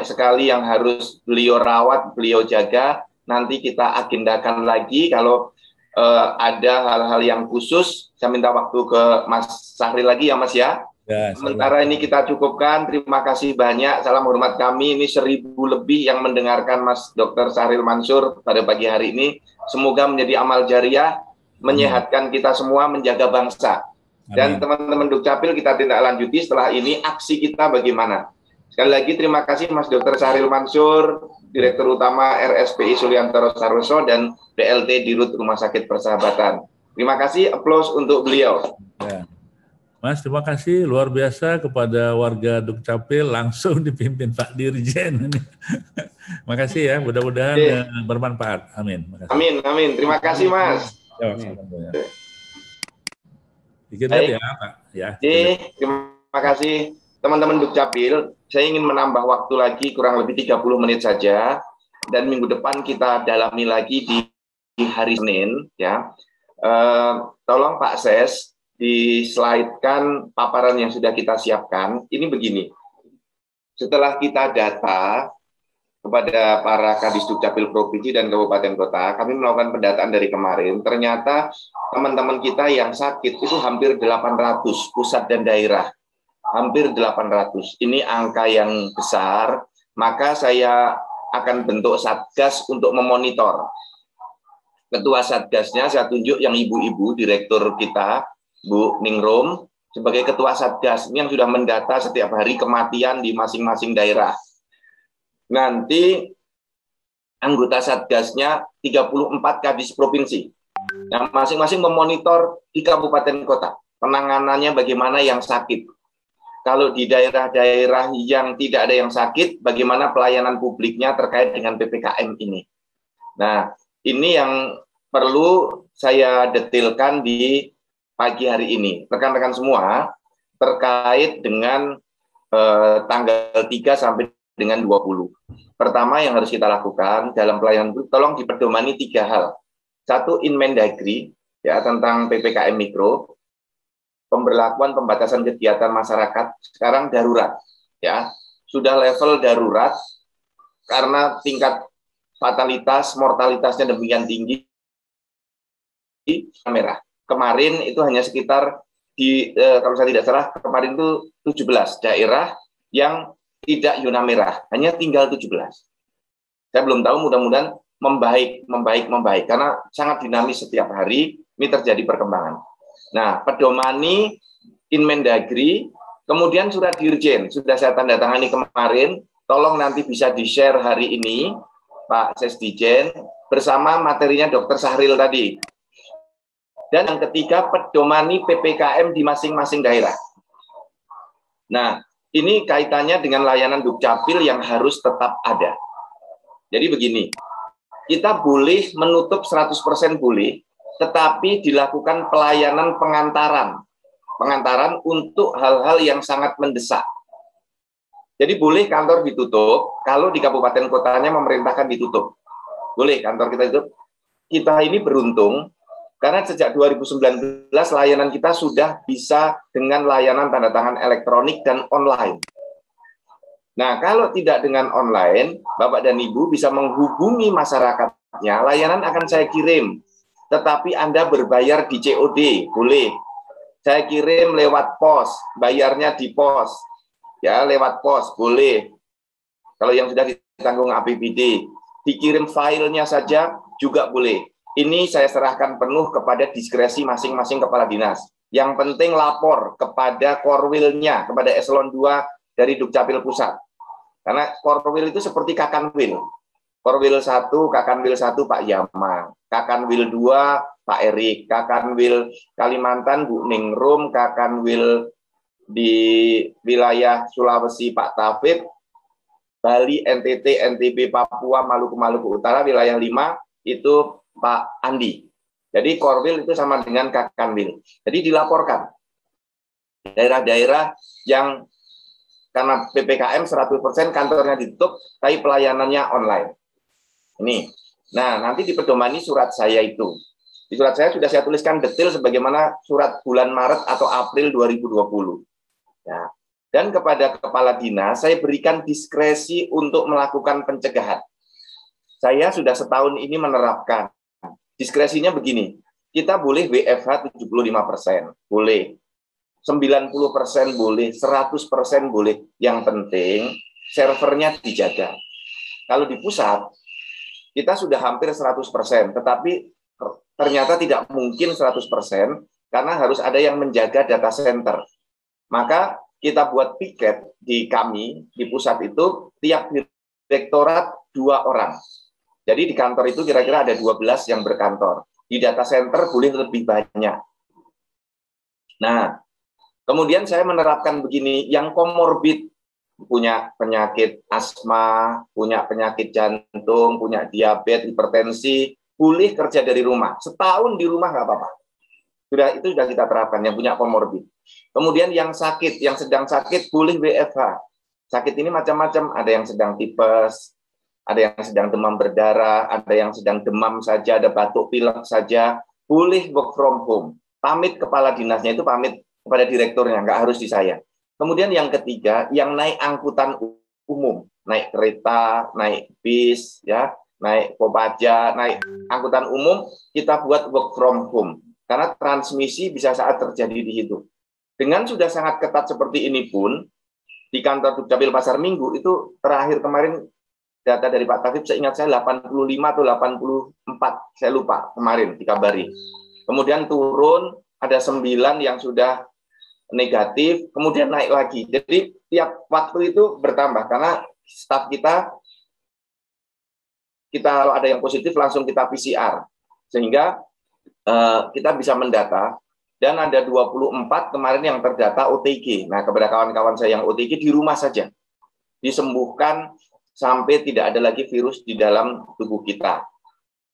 sekali yang harus beliau rawat, beliau jaga. Nanti kita agendakan lagi kalau ada hal-hal yang khusus. Saya minta waktu ke Mas Sahril lagi ya Mas ya. Sementara ini kita cukupkan. Terima kasih banyak. Salam hormat kami. Ini 1000 lebih yang mendengarkan Mas Dr. Sahril Mansur pada pagi hari ini. Semoga menjadi amal jariah, menyehatkan kita semua, menjaga bangsa. Dan teman-teman Dukcapil kita tindak lanjuti setelah ini aksi kita bagaimana. Sekali lagi terima kasih Mas Dr. Sahril Mansur, Direktur Utama RSPI Suliantoro Saroso dan PLT Dirut Rumah Sakit Persahabatan. Terima kasih, aplaus untuk beliau. Ya. Mas, terima kasih luar biasa kepada warga Dukcapil langsung dipimpin Pak Dirjen. Makasih ya, mudah-mudahan bermanfaat. Amin. Makasih. Amin, amin. Terima kasih Mas. Ya, dikit ya Pak. Ya. Terima kasih teman-teman Dukcapil. Saya ingin menambah waktu lagi kurang lebih 30 menit saja. Dan minggu depan kita dalami lagi di hari Senin. Ya. Tolong Pak Ses, di slide-kan paparan yang sudah kita siapkan. Ini begini, setelah kita data kepada para Kadis Dukcapil Provinsi dan Kabupaten Kota, kami melakukan pendataan dari kemarin, ternyata teman-teman kita yang sakit itu hampir 800, pusat dan daerah, hampir 800. Ini angka yang besar, maka saya akan bentuk Satgas untuk memonitor. Ketua Satgasnya saya tunjuk yang ibu-ibu, direktur kita, Bu Ningrum, sebagai Ketua Satgas, ini yang sudah mendata setiap hari kematian di masing-masing daerah. Nanti anggota Satgasnya 34 Kadis Provinsi. Yang masing-masing memonitor di kabupaten kota. Penanganannya bagaimana yang sakit. Kalau di daerah-daerah yang tidak ada yang sakit, bagaimana pelayanan publiknya terkait dengan PPKM ini. Nah, ini yang perlu saya detailkan di pagi hari ini, rekan-rekan semua, terkait dengan tanggal 3 sampai dengan 20. Pertama yang harus kita lakukan dalam pelayanan publik, tolong dipedomani 3 hal. 1, Inmendagri, ya, tentang PPKM Mikro, pemberlakuan pembatasan kegiatan masyarakat, sekarang darurat, ya, sudah level darurat, karena tingkat fatalitas, mortalitasnya demikian tinggi, merah. Kemarin itu hanya sekitar kalau saya tidak salah kemarin itu 17 daerah yang tidak zona merah, hanya tinggal 17. Saya belum tahu, mudah-mudahan membaik karena sangat dinamis setiap hari ini terjadi perkembangan. Nah, pedomani Inmendagri, kemudian surat Dirjen sudah saya tanda tangani kemarin, tolong nanti bisa di-share hari ini Pak Sesdijen bersama materinya Dr. Sahril tadi. Dan yang ketiga, pedomani PPKM di masing-masing daerah. Nah, ini kaitannya dengan layanan Dukcapil yang harus tetap ada. Jadi begini, kita boleh menutup 100% boleh, tetapi dilakukan pelayanan pengantaran untuk hal-hal yang sangat mendesak. Jadi boleh kantor ditutup, kalau di kabupaten kotanya memerintahkan ditutup. Boleh kantor kita tutup. Kita ini beruntung, karena sejak 2019 layanan kita sudah bisa dengan layanan tanda tangan elektronik dan online. Nah, kalau tidak dengan online, Bapak dan Ibu bisa menghubungi masyarakat tempatnya, layanan akan saya kirim. Tetapi Anda berbayar di COD, boleh. Saya kirim lewat pos, bayarnya di pos. Ya, lewat pos, boleh. Kalau yang sudah ditanggung APBD, dikirim filenya saja juga boleh. Ini saya serahkan penuh kepada diskresi masing-masing kepala dinas. Yang penting lapor kepada korwilnya, kepada eselon 2 dari Dukcapil Pusat. Karena korwil itu seperti kakanwil. Korwil 1, kakanwil 1 Pak Yama, kakanwil 2 Pak Erik, kakanwil Kalimantan Bu Ningrum, kakanwil di wilayah Sulawesi Pak Taufik, Bali, NTT, NTB, Papua, Maluku Utara, wilayah 5 itu Pak Andi. Jadi korwil itu sama dengan kakanwil. Jadi dilaporkan. Daerah-daerah yang karena PPKM 100% kantornya ditutup, tapi pelayanannya online. Ini. Nah, nanti dipedomani surat saya itu. Di surat saya sudah saya tuliskan detail sebagaimana surat bulan Maret atau April 2020. Ya. Dan kepada kepala dinas, saya berikan diskresi untuk melakukan pencegahan. Saya sudah setahun ini menerapkan. Diskresinya begini, kita boleh WFH 75%, boleh. 90% boleh, 100% boleh. Yang penting, servernya dijaga. Kalau di pusat, kita sudah hampir 100%, tetapi ternyata tidak mungkin 100%, karena harus ada yang menjaga data center. Maka kita buat piket di kami, di pusat itu, tiap direktorat 2 orang. Jadi di kantor itu kira-kira ada 12 yang berkantor. Di data center boleh lebih banyak. Nah, kemudian saya menerapkan begini, yang komorbid, punya penyakit asma, punya penyakit jantung, punya diabetes, hipertensi, boleh kerja dari rumah. Setahun di rumah nggak apa-apa. Itu sudah kita terapkan, yang punya komorbid. Kemudian yang sakit, yang sedang sakit boleh WFH. Sakit ini macam-macam, ada yang sedang tipes, ada yang sedang demam berdarah, ada yang sedang demam saja, ada batuk pilek saja, boleh work from home. Pamit kepala dinasnya itu pamit kepada direkturnya, nggak harus di saya. Kemudian yang ketiga, yang naik angkutan umum, naik kereta, naik bis, ya, naik Kopaja, naik angkutan umum, kita buat work from home. Karena transmisi bisa saat terjadi di situ. Dengan sudah sangat ketat seperti ini pun, di kantor Dukcapil Pasar Minggu, itu terakhir kemarin, data dari Pak Tafib, seingat saya 85 atau 84, saya lupa kemarin dikabari. Kemudian turun, ada 9 yang sudah negatif, kemudian naik lagi. Jadi tiap waktu itu bertambah, karena staf kita kalau ada yang positif langsung kita PCR. Sehingga kita bisa mendata, dan ada 24 kemarin yang terdata OTG. Nah, kepada kawan-kawan saya yang OTG di rumah saja, disembuhkan sampai tidak ada lagi virus di dalam tubuh kita.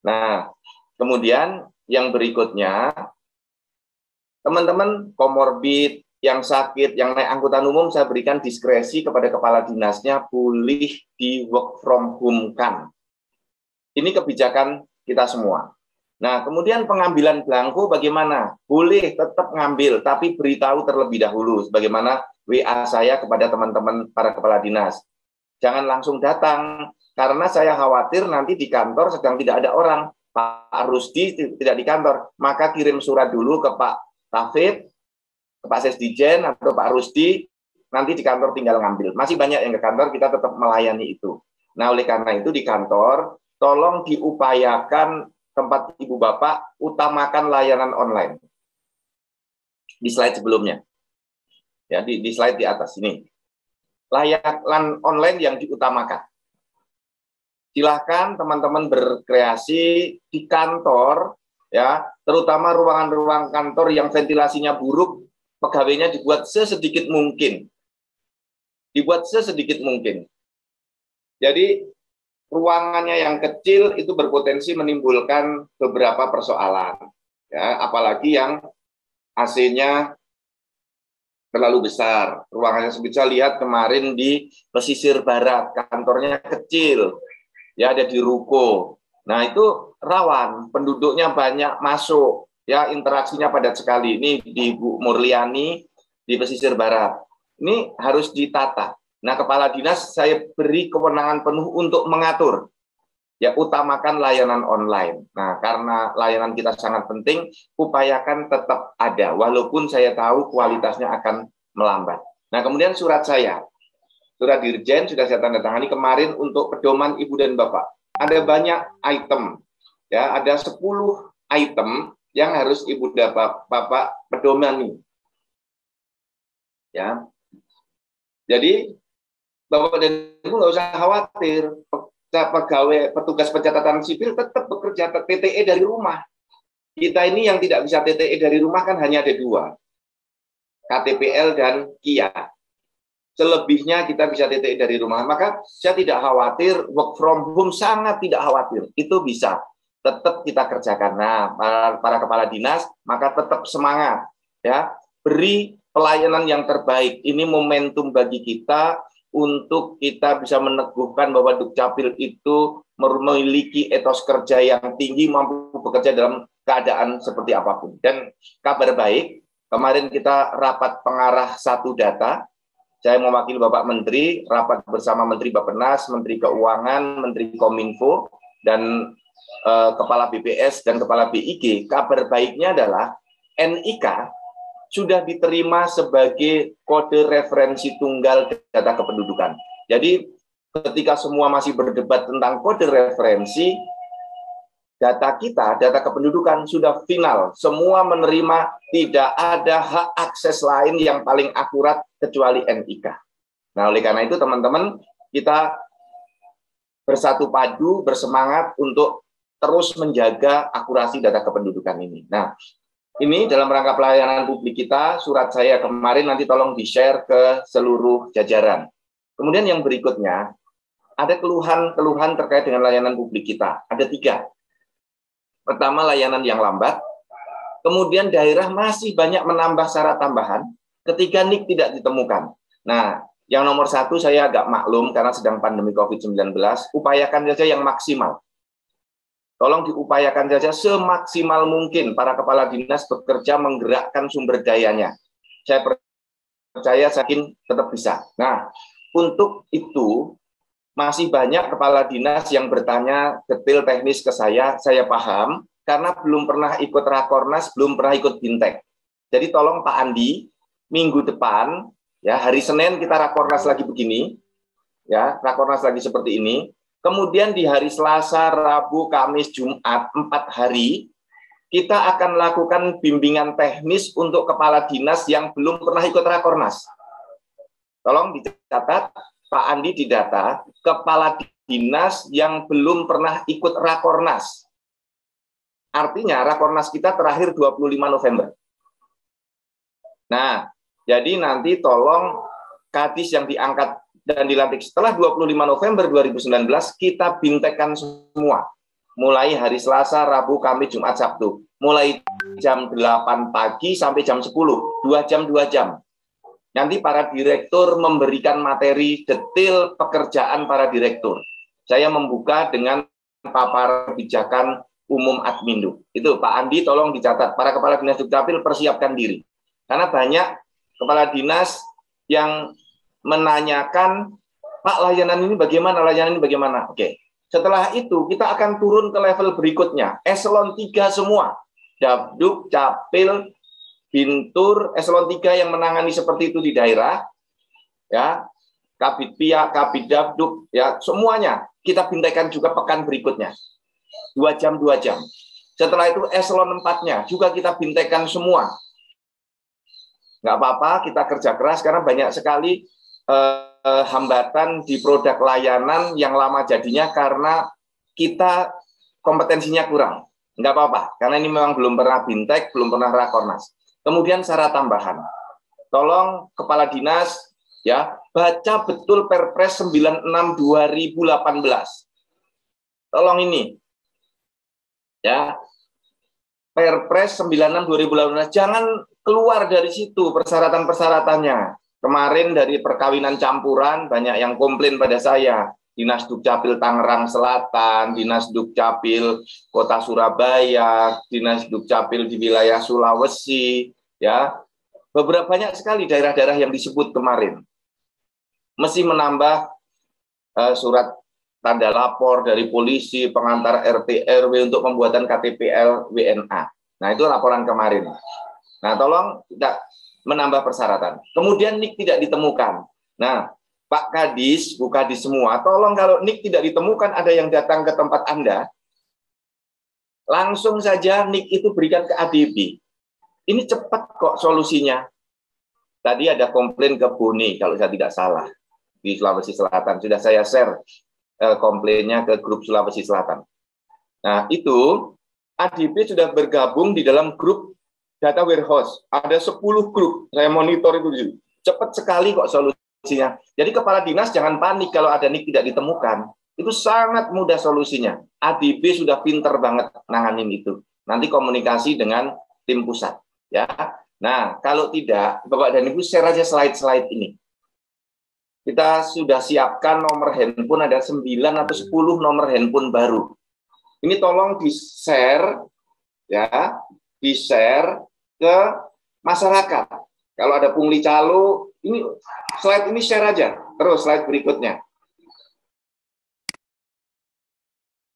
Nah, kemudian yang berikutnya, teman-teman komorbid, yang sakit, yang naik angkutan umum, saya berikan diskresi kepada kepala dinasnya, boleh di work from home kan. Ini kebijakan kita semua. Nah, kemudian pengambilan belangko bagaimana? Boleh tetap ngambil, tapi beritahu terlebih dahulu, sebagaimana WA saya kepada teman-teman para kepala dinas. Jangan langsung datang, karena saya khawatir nanti di kantor sedang tidak ada orang. Pak Rusdi tidak di kantor, maka kirim surat dulu ke Pak Tafib, ke Pak Sesdijen atau Pak Rusdi, nanti di kantor tinggal ngambil. Masih banyak yang ke kantor, kita tetap melayani itu. Nah, oleh karena itu di kantor, tolong diupayakan tempat Ibu Bapak, utamakan layanan online. Di slide sebelumnya. Ya, di slide di atas ini. Layanan online yang diutamakan. Silahkan teman-teman berkreasi di kantor, ya, terutama ruangan-ruangan kantor yang ventilasinya buruk, pegawainya dibuat sesedikit mungkin. Dibuat sesedikit mungkin. Jadi, ruangannya yang kecil itu berpotensi menimbulkan beberapa persoalan. Ya, apalagi yang AC-nya terlalu besar. Ruangannya bisa lihat kemarin di pesisir barat, kantornya kecil. Ya, ada di ruko. Nah, itu rawan, penduduknya banyak masuk, ya, interaksinya padat sekali. Ini di Bu Murliani di pesisir barat. Ini harus ditata. Nah, kepala dinas saya beri kewenangan penuh untuk mengatur. ya utamakan layanan online. Nah, karena layanan kita sangat penting, upayakan tetap ada, walaupun saya tahu kualitasnya akan melambat. Nah, kemudian surat Dirjen sudah saya tanda tangani kemarin untuk pedoman Ibu dan Bapak. Ada banyak item, ya, ada 10 item yang harus Ibu dan Bapak pedomani. Ya, jadi Bapak dan Ibu nggak usah khawatir. Pegawai petugas pencatatan sipil tetap bekerja TTE dari rumah. Kita ini yang tidak bisa TTE dari rumah kan hanya ada 2, KTPL dan KIA. Selebihnya kita bisa TTE dari rumah. Maka saya tidak khawatir, work from home sangat tidak khawatir. Itu bisa, tetap kita kerjakan. Nah, para kepala dinas, maka tetap semangat, ya, beri pelayanan yang terbaik. Ini momentum bagi kita untuk kita bisa meneguhkan bahwa Dukcapil itu memiliki etos kerja yang tinggi, mampu bekerja dalam keadaan seperti apapun. Dan kabar baik, kemarin kita rapat pengarah 1 data, saya mewakili Bapak Menteri, rapat bersama Menteri Bappenas, Menteri Keuangan, Menteri Kominfo, dan Kepala BPS dan Kepala BIG. Kabar baiknya adalah NIK sudah diterima sebagai kode referensi tunggal data kependudukan. Jadi ketika semua masih berdebat tentang kode referensi, data kita, data kependudukan sudah final. Semua menerima, tidak ada hak akses lain yang paling akurat kecuali NIK. Nah, oleh karena itu teman-teman, kita bersatu padu, bersemangat untuk terus menjaga akurasi data kependudukan ini. Nah, ini dalam rangka pelayanan publik kita, surat saya kemarin nanti tolong di-share ke seluruh jajaran. Kemudian yang berikutnya, ada keluhan-keluhan terkait dengan layanan publik kita. Ada 3. Pertama, layanan yang lambat. Kemudian daerah masih banyak menambah syarat tambahan. Ketiga, NIK tidak ditemukan. Nah, yang nomor 1 saya agak maklum karena sedang pandemi COVID-19, upayakan saja yang maksimal. Tolong diupayakan saja semaksimal mungkin para kepala dinas bekerja menggerakkan sumber dayanya. Saya percaya, saya yakin tetap bisa. Nah, untuk itu masih banyak kepala dinas yang bertanya detail teknis ke saya paham, karena belum pernah ikut Rakornas, belum pernah ikut Bintek. Jadi tolong Pak Andi, minggu depan, ya hari Senin kita Rakornas lagi begini, ya Rakornas lagi seperti ini. Kemudian di hari Selasa, Rabu, Kamis, Jumat, 4 hari, kita akan lakukan bimbingan teknis untuk kepala dinas yang belum pernah ikut Rakornas. Tolong dicatat, Pak Andi didata, kepala dinas yang belum pernah ikut Rakornas. Artinya Rakornas kita terakhir 25 November. Nah, jadi nanti tolong Kadis yang diangkat dan dilantik setelah 25 November 2019, kita bintekkan semua. Mulai hari Selasa, Rabu, Kamis, Jumat, Sabtu. Mulai jam 8 pagi sampai jam 10. 2 jam. Nanti para direktur memberikan materi detail pekerjaan para direktur. Saya membuka dengan paparan kebijakan umum Admindu. Itu Pak Andi tolong dicatat. Para kepala dinas Dukcapil persiapkan diri. Karena banyak kepala dinas yang menanyakan, Pak, layanan ini bagaimana? Oke. Setelah itu, kita akan turun ke level berikutnya. Eselon 3 semua. Dabduk, Capil, Bintur, Eselon 3 yang menangani seperti itu di daerah. Ya, Kabid Pia, Kabid Dabduk, ya, semuanya. Kita bintekan juga pekan berikutnya. 2 jam. Setelah itu, Eselon 4-nya juga kita bintekan semua. Nggak apa-apa, kita kerja keras karena banyak sekali hambatan di produk layanan yang lama jadinya karena kita kompetensinya kurang. Nggak apa-apa, karena ini memang belum pernah bintek, belum pernah Rakornas. Kemudian syarat tambahan. Tolong kepala dinas, ya, baca betul Perpres 96 2018. Tolong ini. Ya. Perpres 96 2018, jangan keluar dari situ persyaratan-persyaratannya. Kemarin dari perkawinan campuran, banyak yang komplain pada saya. Dinas Dukcapil Tangerang Selatan, Dinas Dukcapil Kota Surabaya, Dinas Dukcapil di wilayah Sulawesi, ya. Beberapa banyak sekali daerah-daerah yang disebut kemarin. Mesti menambah surat tanda lapor dari polisi, pengantar RT RW untuk pembuatan KTPL WNA. Nah, itu laporan kemarin. Nah, tolong tidak menambah persyaratan. Kemudian NIK tidak ditemukan. Nah, Pak Kadis, Bu Kadis semua, tolong kalau NIK tidak ditemukan, ada yang datang ke tempat Anda, langsung saja NIK itu berikan ke ADB. Ini cepat kok solusinya. Tadi ada komplain ke Boni, kalau saya tidak salah, di Sulawesi Selatan. Sudah saya share komplainnya ke grup Sulawesi Selatan. Nah, itu ADB sudah bergabung di dalam grup data warehouse. Ada 10 grup, saya monitor itu. Cepat sekali kok solusinya. Jadi kepala dinas jangan panik kalau ada NIK tidak ditemukan. Itu sangat mudah solusinya. ADB sudah pinter banget nanganin itu. Nanti komunikasi dengan tim pusat. Ya. Nah, kalau tidak, Bapak dan Ibu share aja slide-slide ini. Kita sudah siapkan nomor handphone, ada 9 atau 10 nomor handphone baru. Ini tolong di-share, ya, di-share ke masyarakat. Kalau ada pungli calo, ini slide ini share aja. Terus slide berikutnya.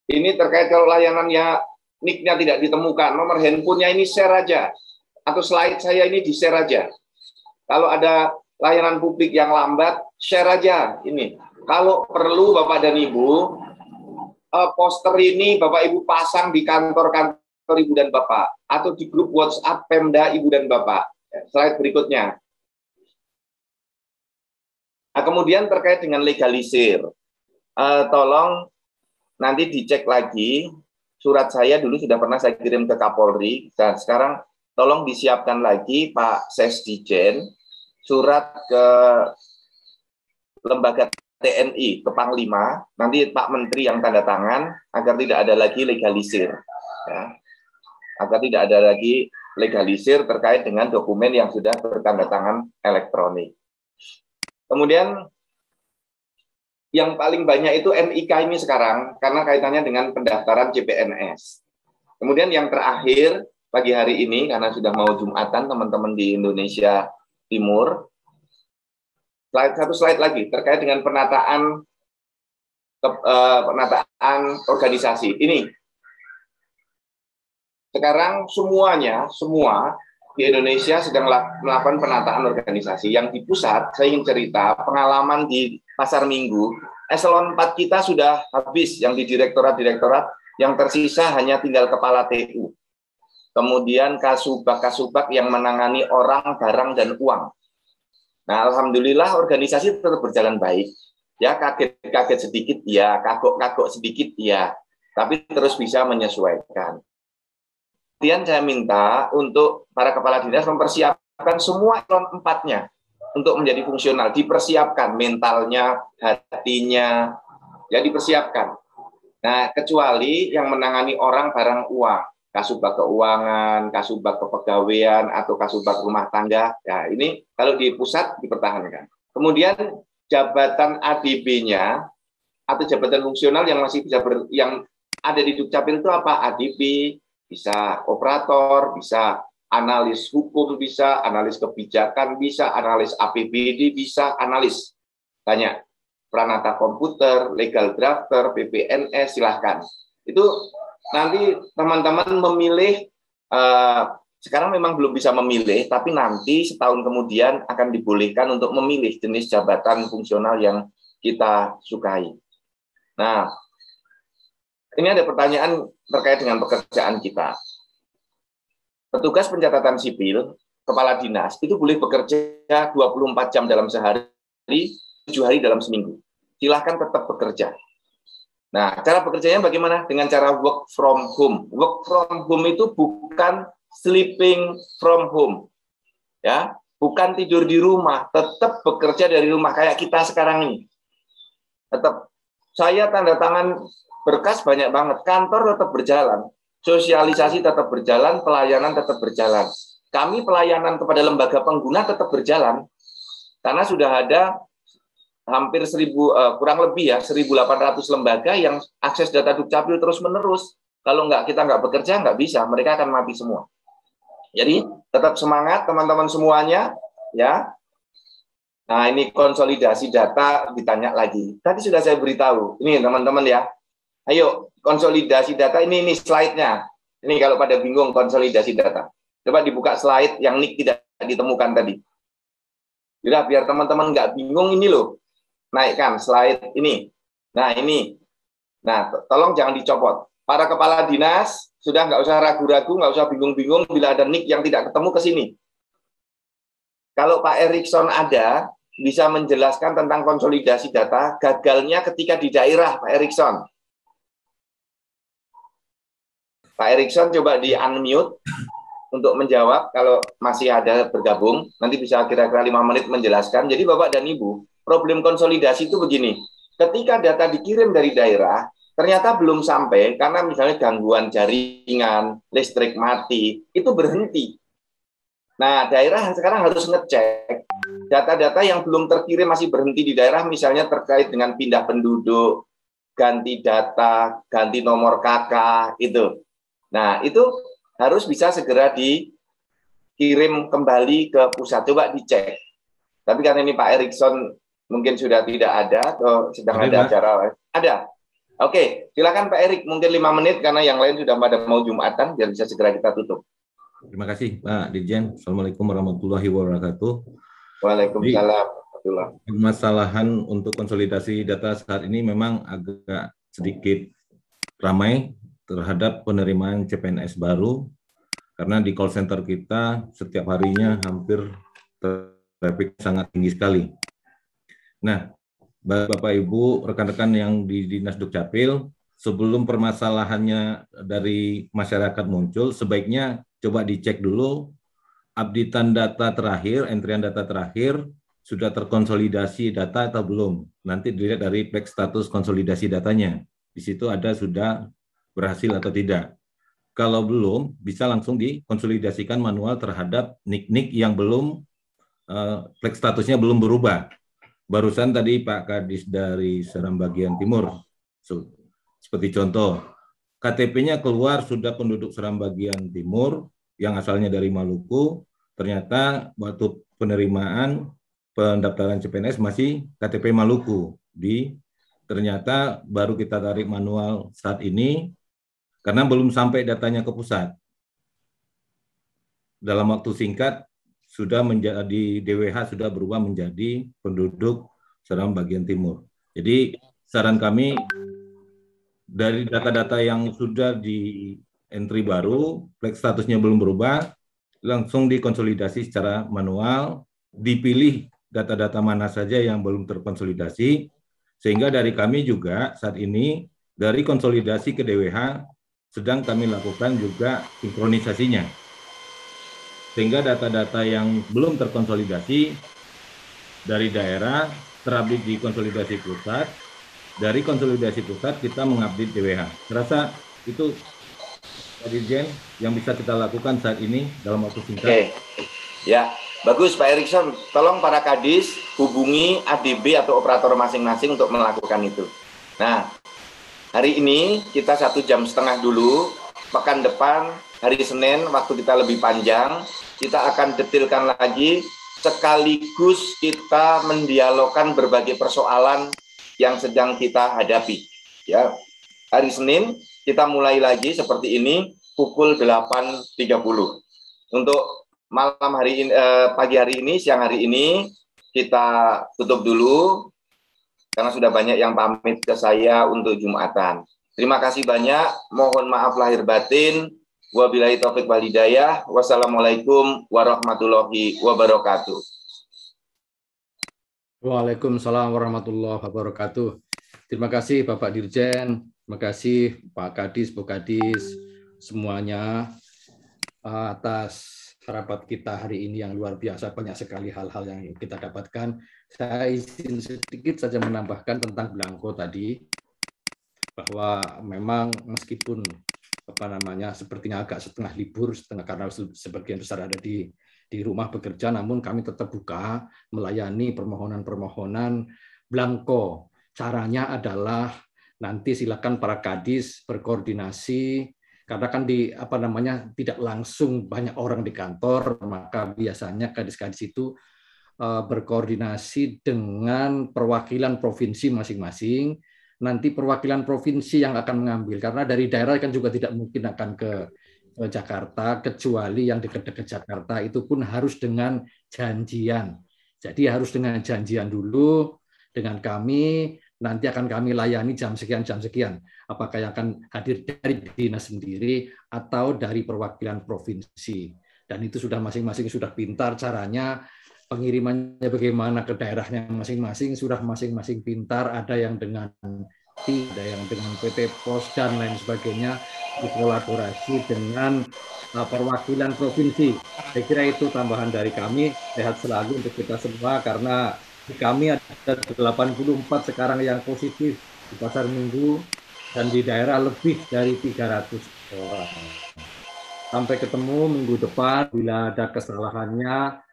Ini terkait kalau layanannya NIK-nya tidak ditemukan, nomor handphonenya ini share aja. Atau slide saya ini di-share aja. Kalau ada layanan publik yang lambat, share aja ini. Kalau perlu Bapak dan Ibu, poster ini Bapak Ibu pasang di kantor-kantor Ibu dan Bapak, atau di grup WhatsApp Pemda Ibu dan Bapak. Slide berikutnya. Nah, kemudian terkait dengan legalisir, tolong nanti dicek lagi, surat saya dulu sudah pernah saya kirim ke Kapolri, dan sekarang tolong disiapkan lagi Pak Sesdijen, surat ke lembaga TNI, ke Panglima, nanti Pak Menteri yang tanda tangan, agar tidak ada lagi legalisir. Ya. Agar tidak ada lagi legalisir terkait dengan dokumen yang sudah bertanda tangan elektronik. Kemudian, yang paling banyak itu NIK ini sekarang, karena kaitannya dengan pendaftaran CPNS. Kemudian yang terakhir, pagi hari ini, karena sudah mau Jumatan, teman-teman di Indonesia Timur, satu slide lagi terkait dengan penataan organisasi. Ini sekarang semua di Indonesia sedang melakukan penataan organisasi. Yang di pusat, saya ingin cerita pengalaman di Pasar Minggu, eselon 4 kita sudah habis, yang di direktorat-direktorat, yang tersisa hanya tinggal kepala TU. Kemudian kasubag yang menangani orang, barang, dan uang. Nah, alhamdulillah organisasi tetap berjalan baik. Ya, kaget-kaget sedikit, ya, kagok-kagok sedikit, ya. Tapi terus bisa menyesuaikan. Kemudian saya minta untuk para kepala dinas mempersiapkan semua eselon 4-nya untuk menjadi fungsional. Dipersiapkan mentalnya, hatinya, ya dipersiapkan. Nah, kecuali yang menangani orang, barang, uang. Kasubag keuangan, kasubag kepegawaian, atau kasubag rumah tangga. Ya, ini kalau di pusat dipertahankan. Kemudian jabatan ADB-nya atau jabatan fungsional yang masih bisa yang ada di Dukcapil itu apa? ADB, bisa operator, bisa analis hukum, bisa analis kebijakan, bisa analis APBD, bisa analis banyak. Pranata komputer, legal drafter, PPNS, silahkan. Itu nanti teman-teman memilih, sekarang memang belum bisa memilih, tapi nanti setahun kemudian akan dibolehkan untuk memilih jenis jabatan fungsional yang kita sukai. Nah, ini ada pertanyaan terkait dengan pekerjaan kita. Petugas pencatatan sipil, kepala dinas, itu boleh bekerja 24 jam dalam sehari, 7 hari dalam seminggu. Silahkan tetap bekerja. Nah, cara bekerjanya bagaimana? Dengan cara work from home. Work from home itu bukan sleeping from home. Ya, bukan tidur di rumah, tetap bekerja dari rumah kayak kita sekarang ini. Tetap saya tanda tangan berkas banyak banget, kantor tetap berjalan, sosialisasi tetap berjalan, pelayanan tetap berjalan. Kami pelayanan kepada lembaga pengguna tetap berjalan. Karena sudah ada hampir kurang lebih ya 1.800 lembaga yang akses data Dukcapil terus-menerus. Kalau kita nggak bekerja, nggak bisa. Mereka akan mati semua. Jadi tetap semangat teman-teman semuanya, ya. Nah, ini konsolidasi data ditanya lagi. Tadi sudah saya beritahu. Ini teman-teman ya. Ayo, konsolidasi data ini slide-nya. Ini kalau pada bingung konsolidasi data. Coba dibuka slide yang nick tidak ditemukan tadi. Jadi biar teman-teman nggak bingung ini loh. Naikkan slide ini. Nah, ini. Nah, tolong jangan dicopot. Para kepala dinas, sudah nggak usah ragu-ragu, nggak usah bingung-bingung bila ada nick yang tidak ketemu ke sini. Kalau Pak Erikson ada, bisa menjelaskan tentang konsolidasi data, gagalnya ketika di daerah, Pak Erikson. Pak Erikson coba di-unmute untuk menjawab kalau masih ada bergabung. Nanti bisa kira-kira 5 menit menjelaskan. Jadi Bapak dan Ibu, problem konsolidasi itu begini. Ketika data dikirim dari daerah, ternyata belum sampai karena misalnya gangguan jaringan, listrik mati, itu berhenti. Nah, daerah sekarang harus ngecek data-data yang belum terkirim masih berhenti di daerah, misalnya terkait dengan pindah penduduk, ganti data, ganti nomor KK, itu. Nah, itu harus bisa segera dikirim kembali ke pusat. Coba dicek. Tapi karena ini Pak Erikson mungkin sudah tidak ada, atau sedang ada acara. Ada. Oke, silakan Pak Erik, mungkin 5 menit, karena yang lain sudah pada mau Jumatan, biar bisa segera kita tutup. Terima kasih Pak Dirjen. Assalamualaikum warahmatullahi wabarakatuh. Waalaikumsalam. Permasalahan untuk konsolidasi data saat ini memang agak sedikit ramai terhadap penerimaan CPNS baru, karena di call center kita setiap harinya hampir traffic sangat tinggi sekali. Nah, Bapak Ibu, rekan-rekan yang di Dinas Dukcapil, sebelum permasalahannya dari masyarakat muncul, sebaiknya coba dicek dulu updatean data terakhir, entrian data terakhir, sudah terkonsolidasi data atau belum. Nanti dilihat dari back status konsolidasi datanya. Di situ ada sudah berhasil atau tidak. Kalau belum, bisa langsung dikonsolidasikan manual terhadap nick-nick yang belum, back statusnya belum berubah. Barusan tadi Pak Kadis dari Seram bagian timur, seperti contoh, KTP-nya keluar sudah penduduk Seram bagian timur, yang asalnya dari Maluku, ternyata waktu penerimaan pendaftaran CPNS masih KTP Maluku. Ternyata baru kita tarik manual saat ini, karena belum sampai datanya ke pusat. Dalam waktu singkat, sudah menjadi DWH sudah berubah menjadi penduduk Seram bagian timur. Jadi saran kami, dari data-data yang sudah di entry baru, flag statusnya belum berubah, langsung dikonsolidasi secara manual, dipilih data-data mana saja yang belum terkonsolidasi, sehingga dari kami juga saat ini, dari konsolidasi ke DWH, sedang kami lakukan juga sinkronisasinya. Sehingga data-data yang belum terkonsolidasi dari daerah terupdate di konsolidasi pusat, dari konsolidasi pusat kita mengupdate DWH. Serasa itu Pak Dirjen yang bisa kita lakukan saat ini dalam waktu singkat. Oke. Ya, bagus Pak Erikson. Tolong para kadis hubungi ADB atau operator masing-masing untuk melakukan itu. Nah, hari ini kita 1,5 jam dulu. Pekan depan, hari Senin, waktu kita lebih panjang, kita akan detailkan lagi, sekaligus kita mendialogkan berbagai persoalan yang sedang kita hadapi. Ya, hari Senin kita mulai lagi seperti ini pukul 8.30. Untuk malam hari ini, pagi hari ini, siang hari ini kita tutup dulu karena sudah banyak yang pamit ke saya untuk Jumatan. Terima kasih banyak. Mohon maaf lahir batin. Wabillahi taufik wal hidayah. Wassalamualaikum warahmatullahi wabarakatuh. Waalaikumsalam warahmatullahi wabarakatuh. Terima kasih Bapak Dirjen. Terima kasih Pak Kadis, Bu Kadis, semuanya atas rapat kita hari ini yang luar biasa, banyak sekali hal-hal yang kita dapatkan. Saya izin sedikit saja menambahkan tentang belangko tadi, bahwa memang meskipun sepertinya agak setengah libur, karena sebagian besar ada di rumah bekerja, namun kami tetap buka melayani permohonan-permohonan belangko. Caranya adalah nanti silakan para kadis berkoordinasi, karena kan tidak langsung banyak orang di kantor, maka biasanya kadis-kadis itu berkoordinasi dengan perwakilan provinsi masing-masing. Nanti perwakilan provinsi yang akan mengambil, karena dari daerah kan juga tidak mungkin akan ke Jakarta, kecuali yang dekat-dekat Jakarta itu pun harus dengan janjian. Jadi harus dengan janjian dulu dengan kami, nanti akan kami layani jam sekian, apakah yang akan hadir dari dinas sendiri atau dari perwakilan provinsi. Dan itu sudah masing-masing sudah pintar caranya, pengirimannya bagaimana ke daerahnya masing-masing, sudah masing-masing pintar, ada yang dengan ada yang dengan PT Pos dan lain sebagainya, berkolaborasi dengan perwakilan provinsi. Saya kira itu tambahan dari kami. Sehat selalu untuk kita semua, karena di kami ada 84 sekarang yang positif di Pasar Minggu, dan di daerah lebih dari 300 orang. Sampai ketemu minggu depan. Bila ada kesalahannya,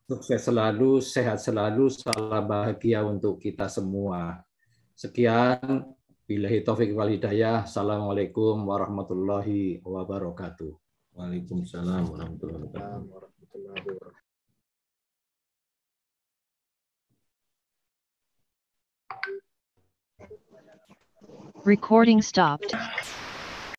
sukses selalu, sehat selalu, salam bahagia untuk kita semua. Sekian, billahi taufiq wal hidayah. Assalamualaikum warahmatullahi wabarakatuh. Waalaikumsalam warahmatullahi wabarakatuh. Recording stopped.